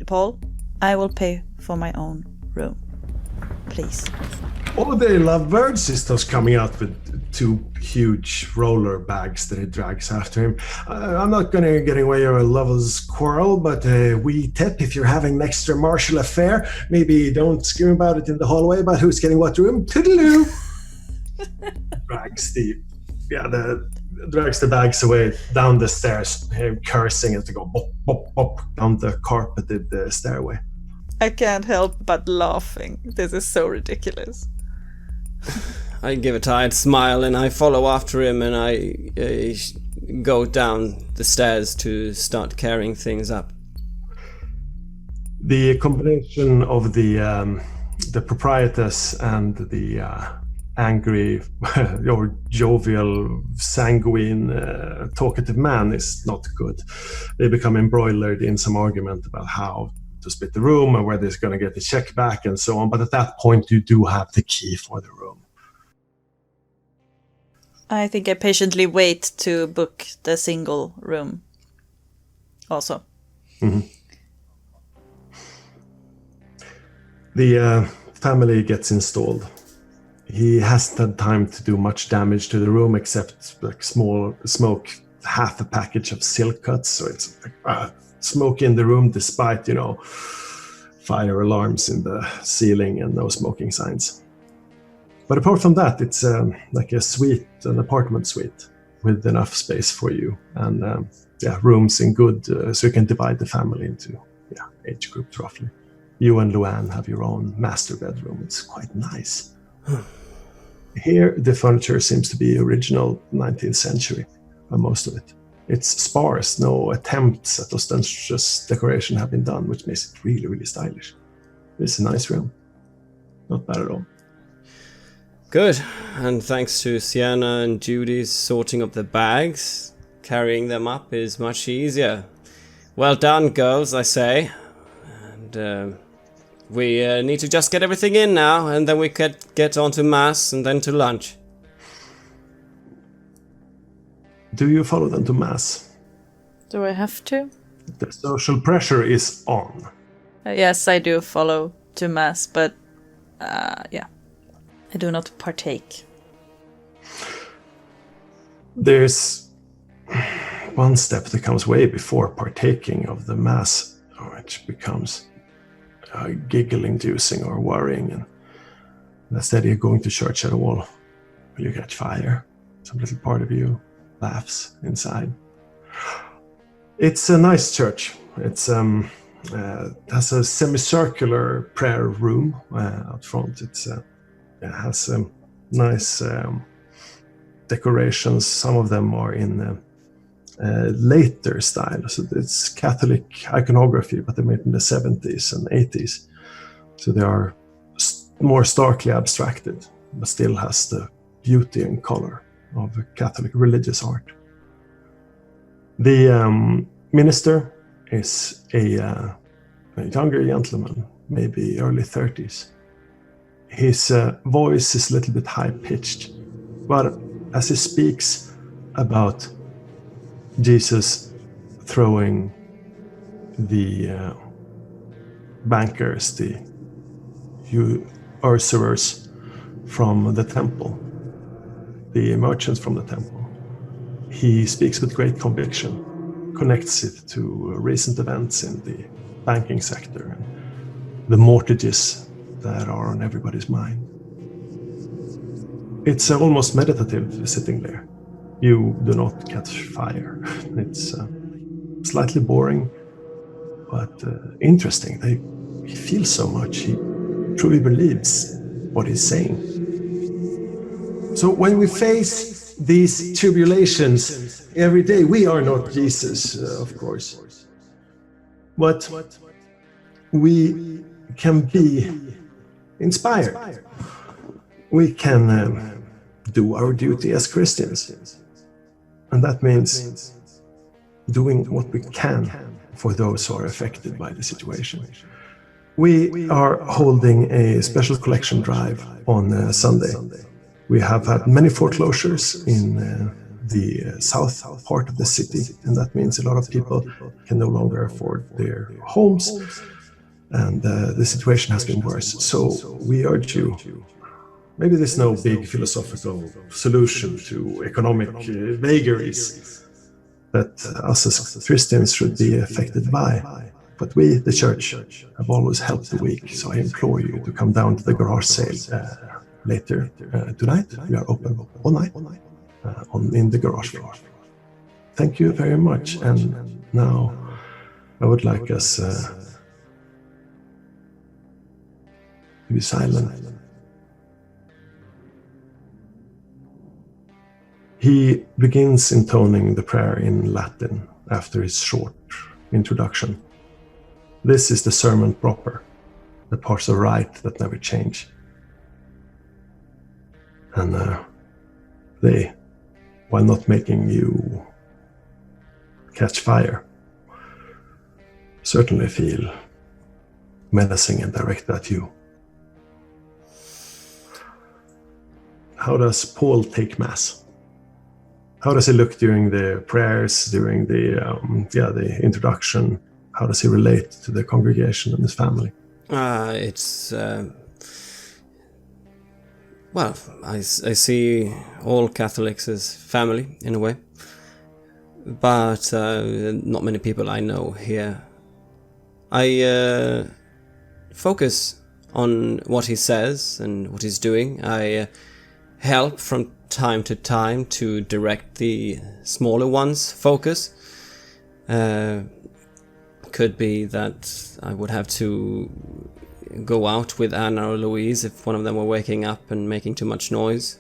Paul, I will pay for my own room. Please. Oh, they love birds. Sister's coming out with 2 huge roller bags that he drags after him. I'm not gonna get away with a lover's quarrel, but we tip if you're having an extra martial affair. Maybe don't scream about it in the hallway about who's getting what room. Toodaloo! Drags the bags away down the stairs, cursing as they go bop, bop, bop down the carpeted stairway. I can't help but laughing. This is so ridiculous. I give a tired smile and I follow after him, and I go down the stairs to start carrying things up. The combination of the proprietress and the angry or jovial, sanguine, talkative man is not good. They become embroiled in some argument about how to split the room and whether they're going to get the check back and so on. But at that point, you do have the key for the room. I think I patiently wait to book the single room also. Mm-hmm. The family gets installed. He hasn't had time to do much damage to the room except like small smoke, half a package of silk cuts. So it's smoke in the room despite, fire alarms in the ceiling and no smoking signs. But apart from that, it's like a suite, an apartment suite with enough space for you. And rooms in good, so you can divide the family into age groups roughly. You and Luann have your own master bedroom. It's quite nice. Here, the furniture seems to be original 19th century, most of it. It's sparse, no attempts at ostentatious decoration have been done, which makes it really, really stylish. It's a nice room. Not bad at all. Good, and thanks to Sienna and Judy's sorting up the bags, carrying them up is much easier. Well done, girls, I say. And we need to just get everything in now, and then we could get on to mass and then to lunch. Do you follow them to mass? Do I have to? The social pressure is on. Yes, I do follow to mass, but I do not partake. There's one step that comes way before partaking of the mass, which becomes giggle-inducing or worrying. And instead of going to church at all, will you catch fire? Some little part of you laughs inside. It's a nice church. It's has a semicircular prayer room out front. It has nice decorations. Some of them are in later style. So it's Catholic iconography, but they're made in the 70s and 80s. So they are more starkly abstracted, but still has the beauty and color of Catholic religious art. The minister is a younger gentleman, maybe early 30s. His voice is a little bit high-pitched, but as he speaks about Jesus throwing the bankers, the usurers from the temple, the merchants from the temple, he speaks with great conviction, connects it to recent events in the banking sector and the mortgages that are on everybody's mind. It's almost meditative sitting there. You do not catch fire. It's slightly boring, but interesting. He feels so much. He truly believes what he's saying. So when we face these tribulations every day, we are not Jesus, of course. But we can be inspired. We can do our duty as Christians. And that means doing what we can for those who are affected by the situation. We are holding a special collection drive on Sunday. We have had many foreclosures in the south part of the city, and that means a lot of people can no longer afford their homes, and the situation has been worse. So we urge you, maybe there's no big philosophical solution to economic vagaries that us as Christians should be affected by. But we, the church, have always helped the weak. So I implore you to come down to the garage sale later tonight. We are open all night in the garage floor. Thank you very much. And now I would like us to be silent. He begins intoning the prayer in Latin after his short introduction. This is the sermon proper, the parts of right that never change. And they, while not making you catch fire, certainly feel menacing and directed at you. How does Paul take Mass? How does he look during the prayers, during the introduction? How does he relate to the congregation and his family? Well, I see all Catholics as family, in a way. But not many people I know here. I focus on what he says and what he's doing. I help from time to time to direct the smaller ones' focus. Could be that I would have to go out with Anna or Louise if one of them were waking up and making too much noise.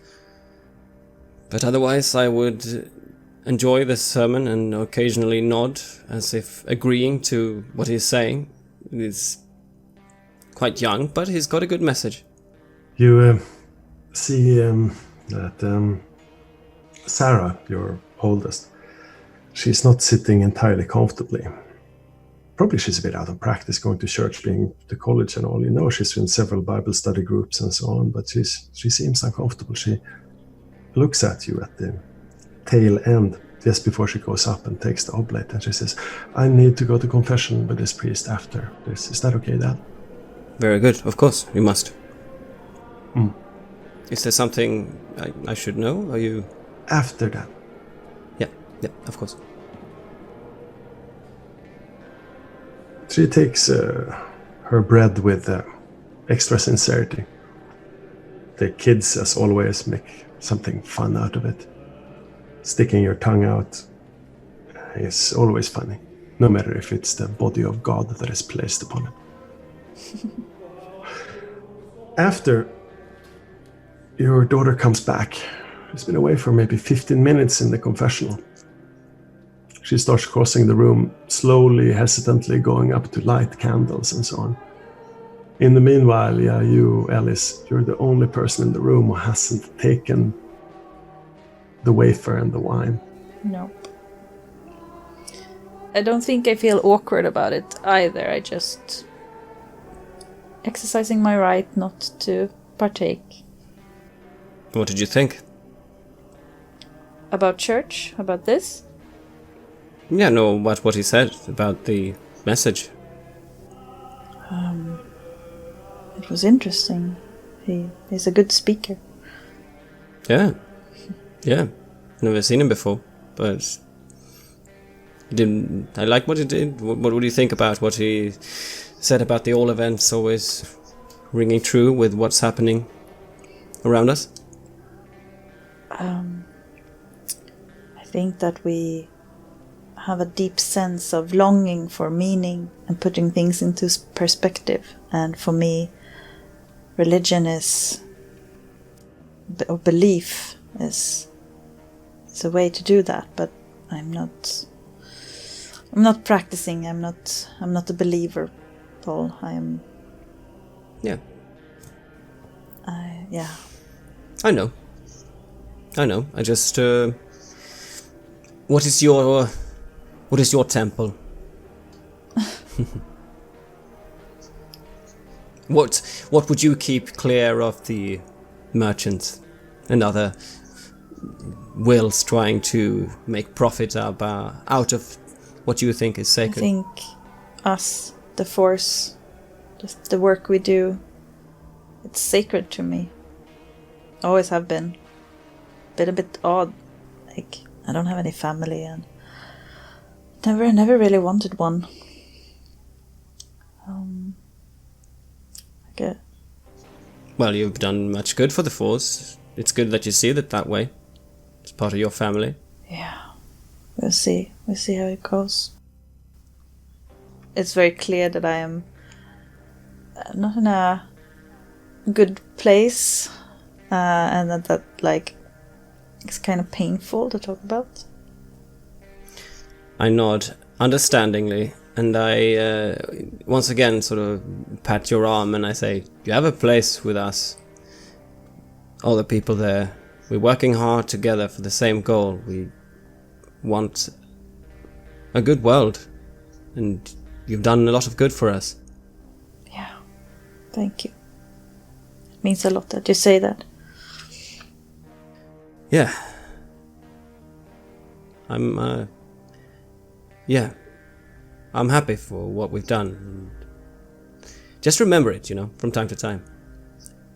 But otherwise I would enjoy the sermon and occasionally nod as if agreeing to what he's saying. He's quite young, but he's got a good message. You see that Sarah, your oldest, she's not sitting entirely comfortably. Probably she's a bit out of practice going to church, being to college and all. You know, she's in several Bible study groups and so on, but she seems uncomfortable. She looks at you at the tail end just before she goes up and takes the oblate, and she says, I need to go to confession with this priest after this. Is that okay, Dad? Very good, of course, you must. Is there something I should know? Are you... After that. Yeah, of course. She takes her bread with extra sincerity. The kids, as always, make something fun out of it. Sticking your tongue out is always funny, no matter if it's the body of God that is placed upon it. After your daughter comes back, she's been away for maybe 15 minutes in the confessional. She starts crossing the room, slowly, hesitantly going up to light candles and so on. In the meanwhile, you, Ellis, you're the only person in the room who hasn't taken the wafer and the wine. No. I don't think I feel awkward about it either. I just exercising my right not to partake. What did you think? About church? About this? Yeah, no, what he said about the message. It was interesting. He's a good speaker. Yeah. Never seen him before, but I like what he did. What would you think about what he said about the all events always ringing true with what's happening around us? I think that we have a deep sense of longing for meaning and putting things into perspective. And for me, religion or belief is a way to do that. But I'm not practicing. I'm not a believer, Paul. Yeah. Yeah. I know. I just. What is your temple? What would you keep clear of the merchants and other wills trying to make profit out of what you think is sacred? I think us, the Force, just the work we do, it's sacred to me. Always have been. Been a bit odd. Like, I don't have any family and never really wanted one. Well, you've done much good for the Force. It's good that you see it that way. It's part of your family. Yeah. We'll see. We'll see how it goes. It's very clear that I am not in a good place. And that like, it's kind of painful to talk about. I nod understandingly And I once again sort of pat your arm and I say, you have a place with us. All the people there. We're working hard together for the same goal. We want a good world. And you've done a lot of good for us. Yeah. Thank you. It means a lot that you say that. Yeah. I'm happy for what we've done. Just remember it, from time to time.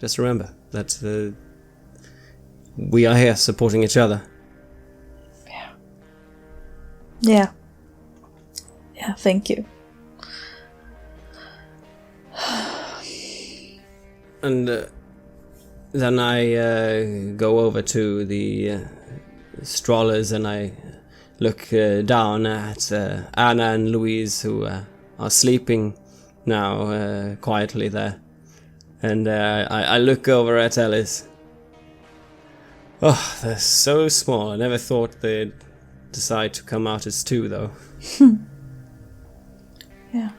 Just remember that we are here supporting each other. Yeah. Yeah. Yeah, thank you. And then I go over to the strollers and I look down at Anna and Louise, who are sleeping now quietly there. And I look over at Ellis. Oh, they're so small. I never thought they'd decide to come out as two, though. Yeah.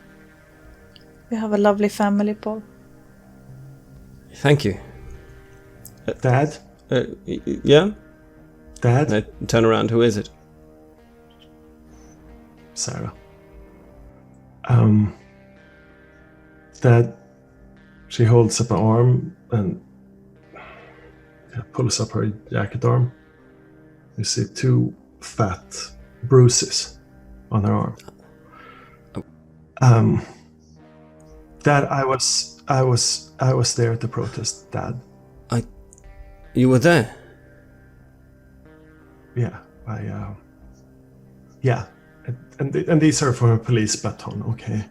You have a lovely family, Paul. Thank you. Dad? Yeah? Dad? I turn around. Who is it? Sarah. Dad, she holds up her arm and pulls up her jacket arm. You see 2 fat bruises on her arm. Dad, I was there at the protest, Dad. You were there? Yeah, yeah. And these are for a police baton, okay?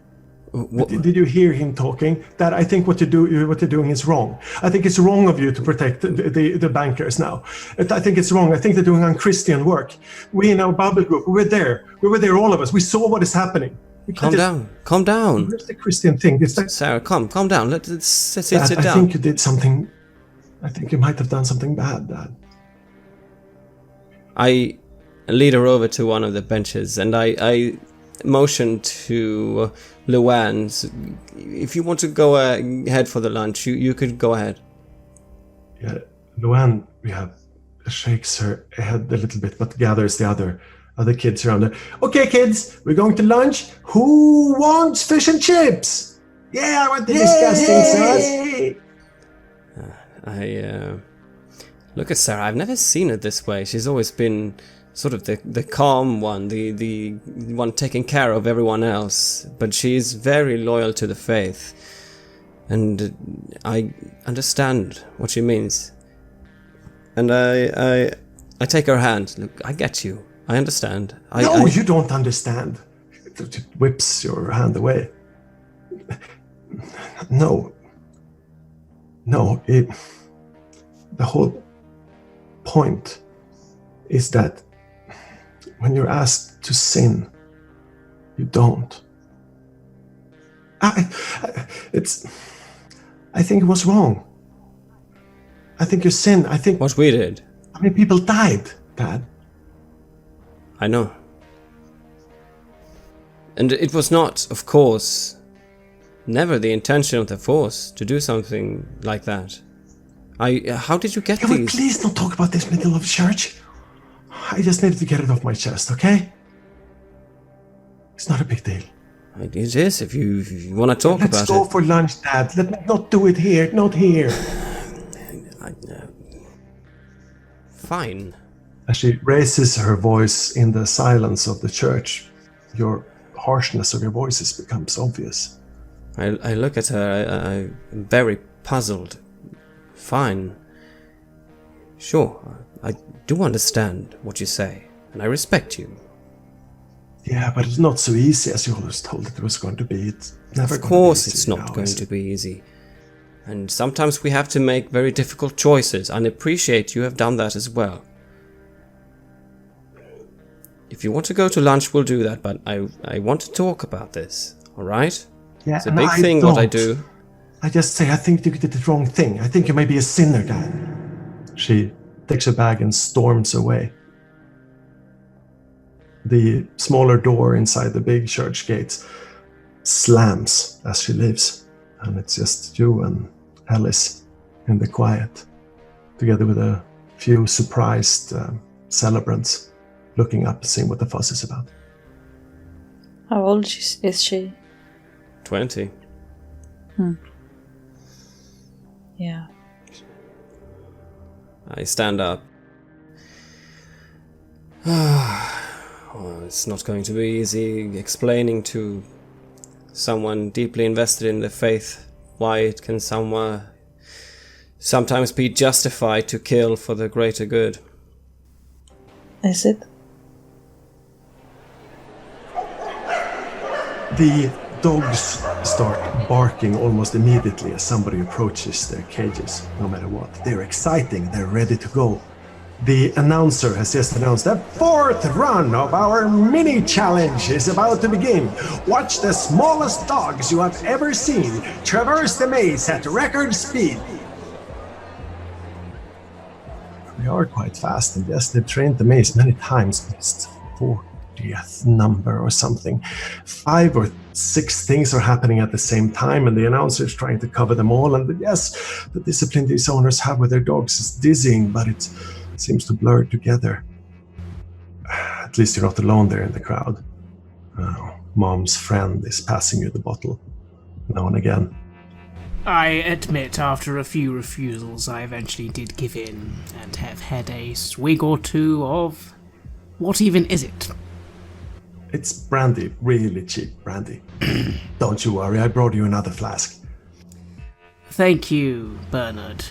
Did you hear him talking? Dad, I think what you're doing is wrong. I think it's wrong of you to protect the bankers now. I think it's wrong. I think they're doing unchristian work. We in our Bible group, we were there, all of us. We saw what is happening. Calm down. Where's the Christian thing? It's like, Sarah, calm down. Let's sit Dad, down. I think you did something. I think you might have done something bad, Dad. I lead her over to one of the benches and I motion to Luann. If you want to go ahead for the lunch, you could go ahead. Yeah, Luann, shakes her head a little bit, but gathers the other kids around her. Okay, kids, we're going to lunch. Who wants fish and chips? Yeah, I want the disgusting sauce. I look at Sarah. I've never seen her this way. She's always been sort of the calm one, the one taking care of everyone else. But she's very loyal to the faith, and I understand what she means. And I take her hand. Look, I get you. I understand. You don't understand. It whips your hand away. No. The whole point is that when you're asked to sin, you don't. I think it was wrong. I think you sinned. I think what we did. How many people died, Dad? I know. And it was not, of course, never the intention of the Force to do something like that. How did you get these? Please don't talk about this middle of church. I just needed to get it off my chest, okay? It's not a big deal. It is, if you want to talk about it. Let's go for lunch, Dad. Let's not do it here. Not here. Fine. As she raises her voice in the silence of the church, your harshness of your voices becomes obvious. I look at her, I'm very puzzled. Fine. Sure, I do understand what you say, and I respect you. Yeah, but it's not so easy as you always told it was going to be. It's never Of course it's not going to be easy. And sometimes we have to make very difficult choices, and I appreciate you have done that as well. If you want to go to lunch, we'll do that, but I want to talk about this, alright? Yeah, it's a big thing what I do. I just say, I think you did the wrong thing. I think you may be a sinner, Dad. She takes her bag and storms away. The smaller door inside the big church gates slams as she leaves, and it's just you and Ellis in the quiet, together with a few surprised celebrants looking up, seeing what the fuss is about. How old is she? 20. Yeah. I stand up. Well, it's not going to be easy explaining to someone deeply invested in the faith why it can sometimes be justified to kill for the greater good. Is it? The dogs start barking almost immediately as somebody approaches their cages, no matter what. They're exciting, they're ready to go. The announcer has just announced the 4th run of our mini challenge is about to begin. Watch the smallest dogs you have ever seen traverse the maze at record speed. They are quite fast, and yes, they've trained the maze many times. It's 40th number or something. 5 or 6 things are happening at the same time, and the announcer is trying to cover them all. And yes, the discipline these owners have with their dogs is dizzying, but it seems to blur together. At least you're not alone there in the crowd. Mom's friend is passing you the bottle now and again. I admit, after a few refusals, I eventually did give in and have had a swig or two of... What even is it? It's brandy, really cheap brandy. Don't you worry, I brought you another flask. Thank you, Bernard.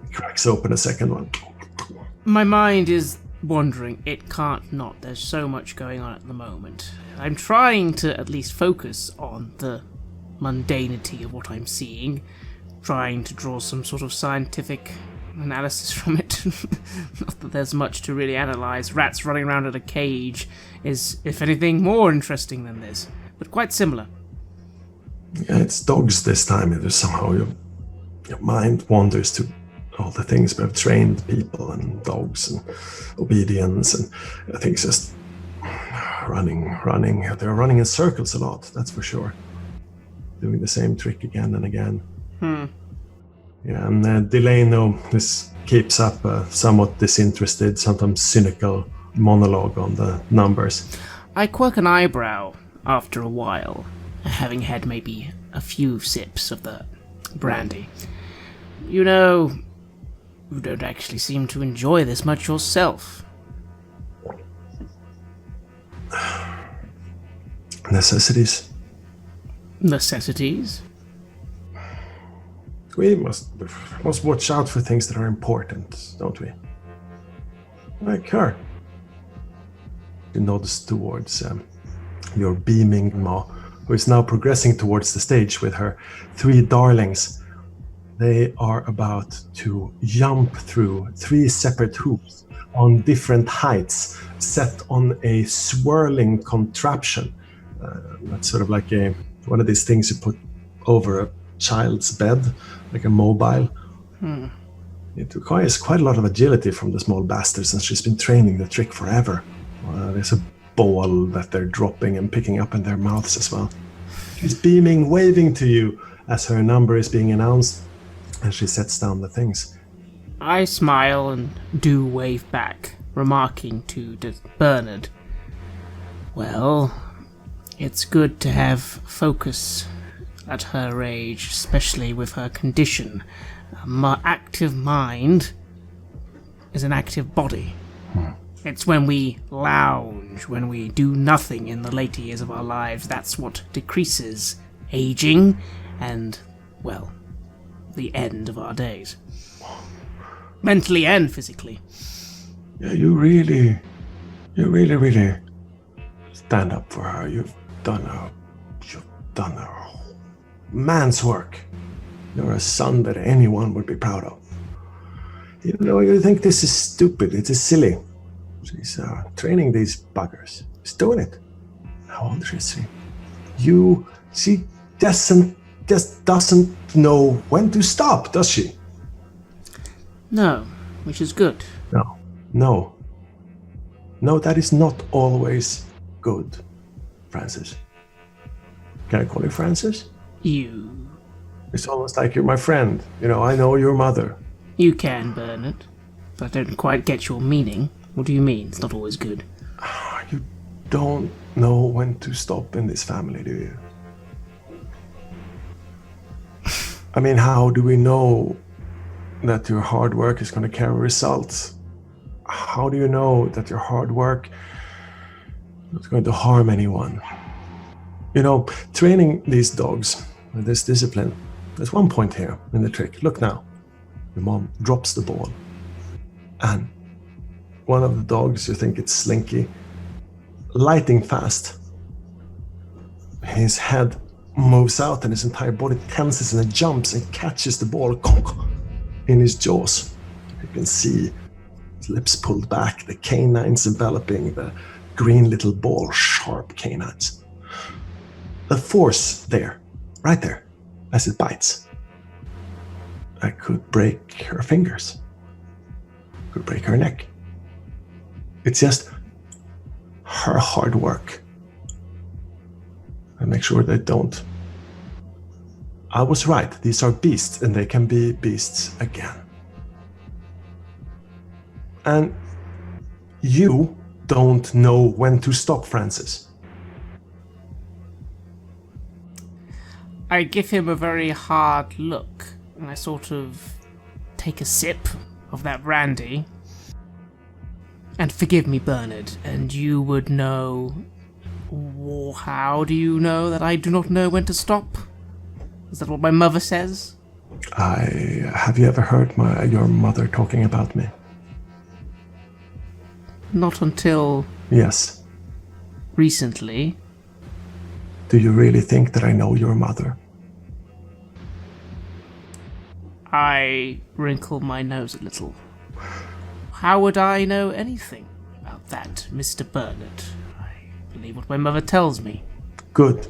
He cracks open a second one. My mind is wandering. It can't not. There's so much going on at the moment. I'm trying to at least focus on the mundanity of what I'm seeing, trying to draw some sort of scientific analysis from it. Not that there's much to really analyze. Rats running around in a cage is, if anything, more interesting than this, but quite similar. Yeah, it's dogs this time. It is somehow your mind wanders to all the things we have trained people and dogs and obedience, and I think it's just running. They're running in circles a lot, that's for sure. Doing the same trick again and again. Yeah, and Delano keeps up a somewhat disinterested, sometimes cynical monologue on the numbers. I quirk an eyebrow after a while, having had maybe a few sips of the brandy. You know, you don't actually seem to enjoy this much yourself. Necessities. Necessities? We must watch out for things that are important, don't we? Like her. He nods towards your beaming Ma, who is now progressing towards the stage with her 3 darlings. They are about to jump through 3 separate hoops on different heights, set on a swirling contraption. That's sort of like one of these things you put over a child's bed, like a mobile. It requires quite a lot of agility from the small bastard, since she's been training the trick forever. There's a ball that they're dropping and picking up in their mouths as well. She's beaming, waving to you as her number is being announced, and she sets down the things. I smile and do wave back, remarking to Bernard, well, it's good to have focus at her age, especially with her condition. A active mind is an active body. It's when we lounge, when we do nothing in the later years of our lives, that's what decreases aging and, well, the end of our days. Mentally and physically. Yeah, you really stand up for her. You've done a man's work. You're a son that anyone would be proud of. You know, you think this is stupid. It is silly. She's training these buggers. She's doing it. How old is she? She just doesn't know when to stop, does she? No, which is good. No. No, that is not always good, Francis. Can I call you Francis? You. It's almost like you're my friend. You know, I know your mother. You can, Bernard. But I don't quite get your meaning. What do you mean? It's not always good. You don't know when to stop in this family, do you? I mean, how do we know that your hard work is going to carry results? How do you know that your hard work is not going to harm anyone? You know, training these dogs with this discipline, there's one point here in the trick. Look now. Your mom drops the ball. And one of the dogs, you think it's Slinky, lighting fast. His head moves out and his entire body tenses and it jumps and catches the ball in his jaws. You can see his lips pulled back, the canines enveloping the green little ball, sharp canines. The force there, right there, as it bites. I could break her fingers. Could break her neck. It's just her hard work. And make sure they don't. I was right. These are beasts and they can be beasts again. And you don't know when to stop, Francis. I give him a very hard look, and I sort of take a sip of that brandy. And forgive me, Bernard, and you would know... How do you know that I do not know when to stop? Is that what my mother says? Have you ever heard your mother talking about me? Not until... Yes. Recently. Do you really think that I know your mother? I wrinkle my nose a little. How would I know anything about that, Mr. Bernard? I believe what my mother tells me. Good.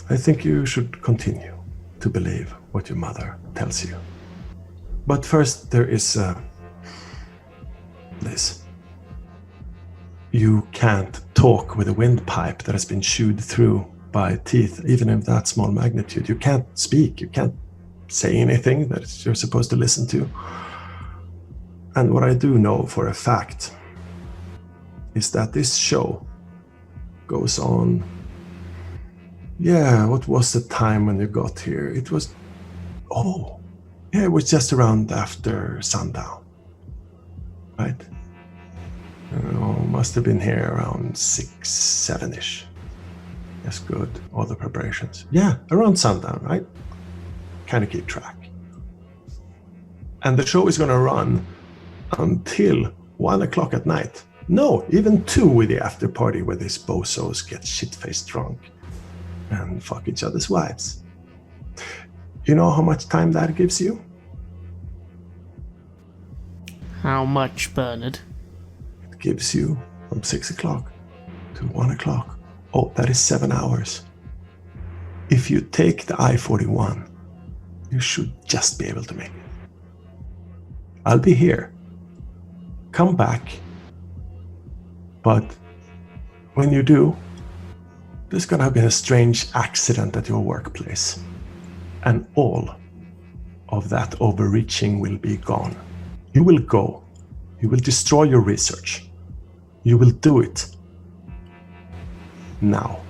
I think you should continue to believe what your mother tells you. But first there is this. You can't talk with a windpipe that has been chewed through by teeth, even in that small magnitude. You can't speak, you can't say anything that you're supposed to listen to. And what I do know for a fact is that this show goes on. Yeah, what was the time when you got here? It was just around after sundown, right? Must have been here around 6-7ish. That's good. All the preparations. Yeah, around sundown, right? Kind of keep track. And the show is going to run until 1 o'clock at night. No, even 2 with the after party where these bozos get shit-faced drunk and fuck each other's wives. You know how much time that gives you? How much, Bernard? It gives you from 6 o'clock to 1 o'clock. Oh, that is 7 hours. If you take the I-41, you should just be able to make it. I'll be here. Come back. But when you do, there's gonna have been a strange accident at your workplace. And all of that overreaching will be gone. You will go. You will destroy your research. You will do it. Now.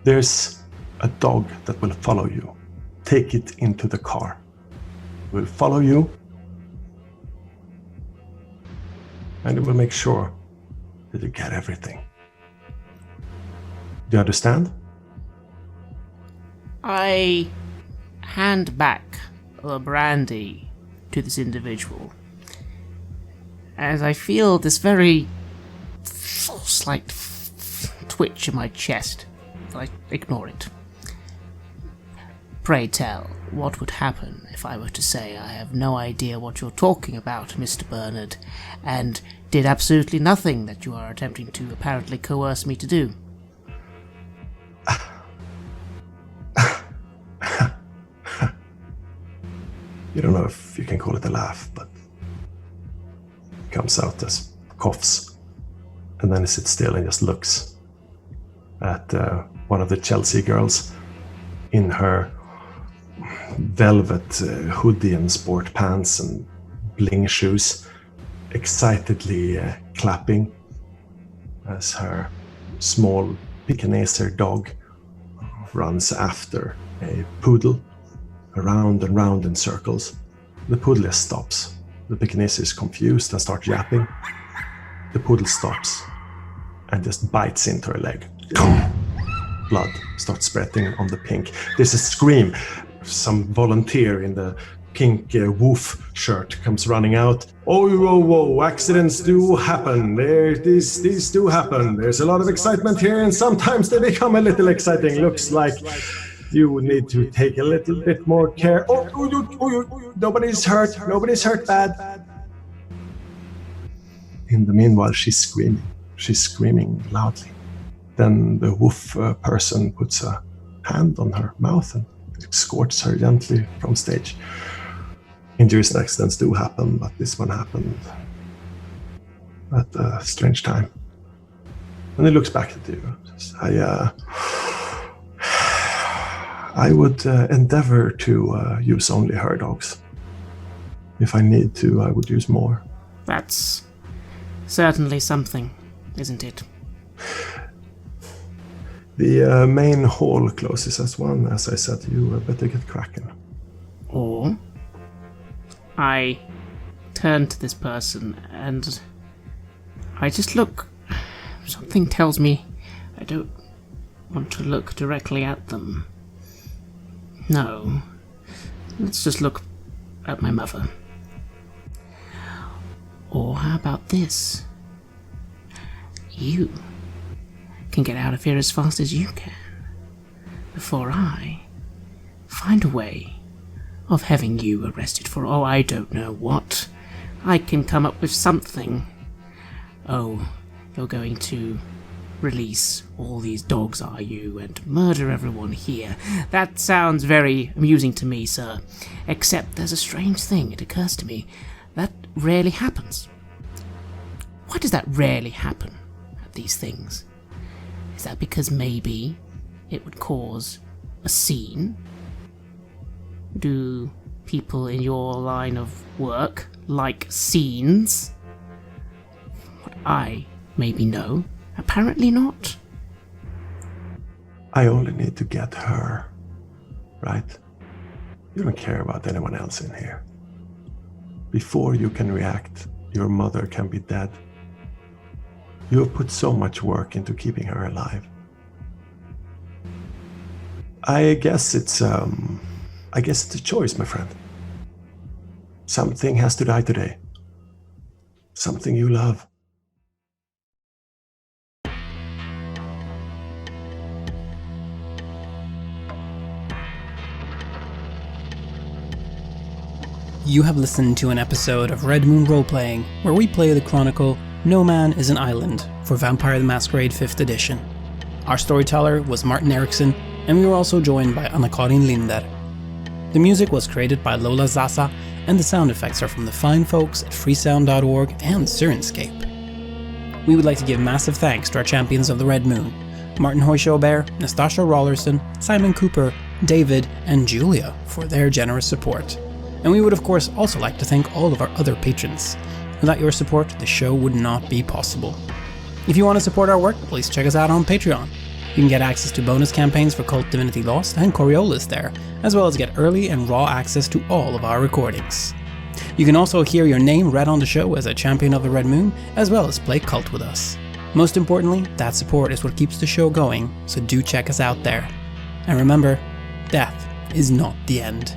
There's a dog that will follow you. Take it into the car. It will follow you. And it will make sure that you get everything. Do you understand? I hand back the brandy to this individual as I feel this very slight twitch in my chest. I ignore it. Pray tell, what would happen if I were to say I have no idea what you're talking about, Mr. Bernard, and did absolutely nothing that you are attempting to apparently coerce me to do? You don't know if you can call it a laugh, but it comes out as coughs, and then he sits still and just looks at one of the Chelsea girls in her velvet hoodie and sport pants and bling shoes, excitedly clapping as her small Pekingese dog runs after a poodle around and round in circles. The poodle just stops. The Pekingese is confused and starts yapping. The poodle stops and just bites into her leg. Blood starts spreading on the pink. There's a scream. Some volunteer in the pink woof shirt comes running out. Oh, accidents do happen. These do happen. There's a lot of excitement here, and sometimes they become a little exciting. Looks like you need to take a little bit more care. Oh, nobody's hurt. Nobody's hurt bad. In the meanwhile, she's screaming. She's screaming loudly. Then the woof person puts a hand on her mouth and escorts her gently from stage. Injuries and accidents do happen, but this one happened at a strange time. And he looks back at you. I would endeavor to use only her dogs. If I need to, I would use more. That's certainly something, isn't it? The main hall closes as one. As I said, you better get cracking. Or I turn to this person and I just look. Something tells me I don't want to look directly at them. No. Let's just look at my mother. Or how about this? You can get out of here as fast as you can, before I find a way of having you arrested for, I don't know what. I can come up with something. Oh, you're going to release all these dogs, are you, and murder everyone here. That sounds very amusing to me, sir. Except there's a strange thing, it occurs to me. That rarely happens. Why does that rarely happen at these things? Is that because maybe it would cause a scene? Do people in your line of work like scenes? What I maybe know, apparently not. I only need to get her, right? You don't care about anyone else in here. Before you can react, your mother can be dead. You have put so much work into keeping her alive. I guess it's a choice, my friend. Something has to die today. Something you love. You have listened to an episode of Red Moon Roleplaying, where we play the chronicle No Man is an Island for Vampire the Masquerade 5th edition. Our storyteller was Martin Ericsson, and we were also joined by Anna-Karin Linder. The music was created by Lola Zaza, and the sound effects are from the fine folks at freesound.org and Sirenscape. We would like to give massive thanks to our champions of the Red Moon, Martin Heuschober, Nastasia Raulerson, Simon Cooper, David, and Julia for their generous support. And we would of course also like to thank all of our other patrons. Without your support, the show would not be possible. If you want to support our work, please check us out on Patreon. You can get access to bonus campaigns for Cult Divinity Lost and Coriolis there, as well as get early and raw access to all of our recordings. You can also hear your name read on the show as a champion of the Red Moon, as well as play Cult with us. Most importantly, that support is what keeps the show going, so do check us out there. And remember, death is not the end.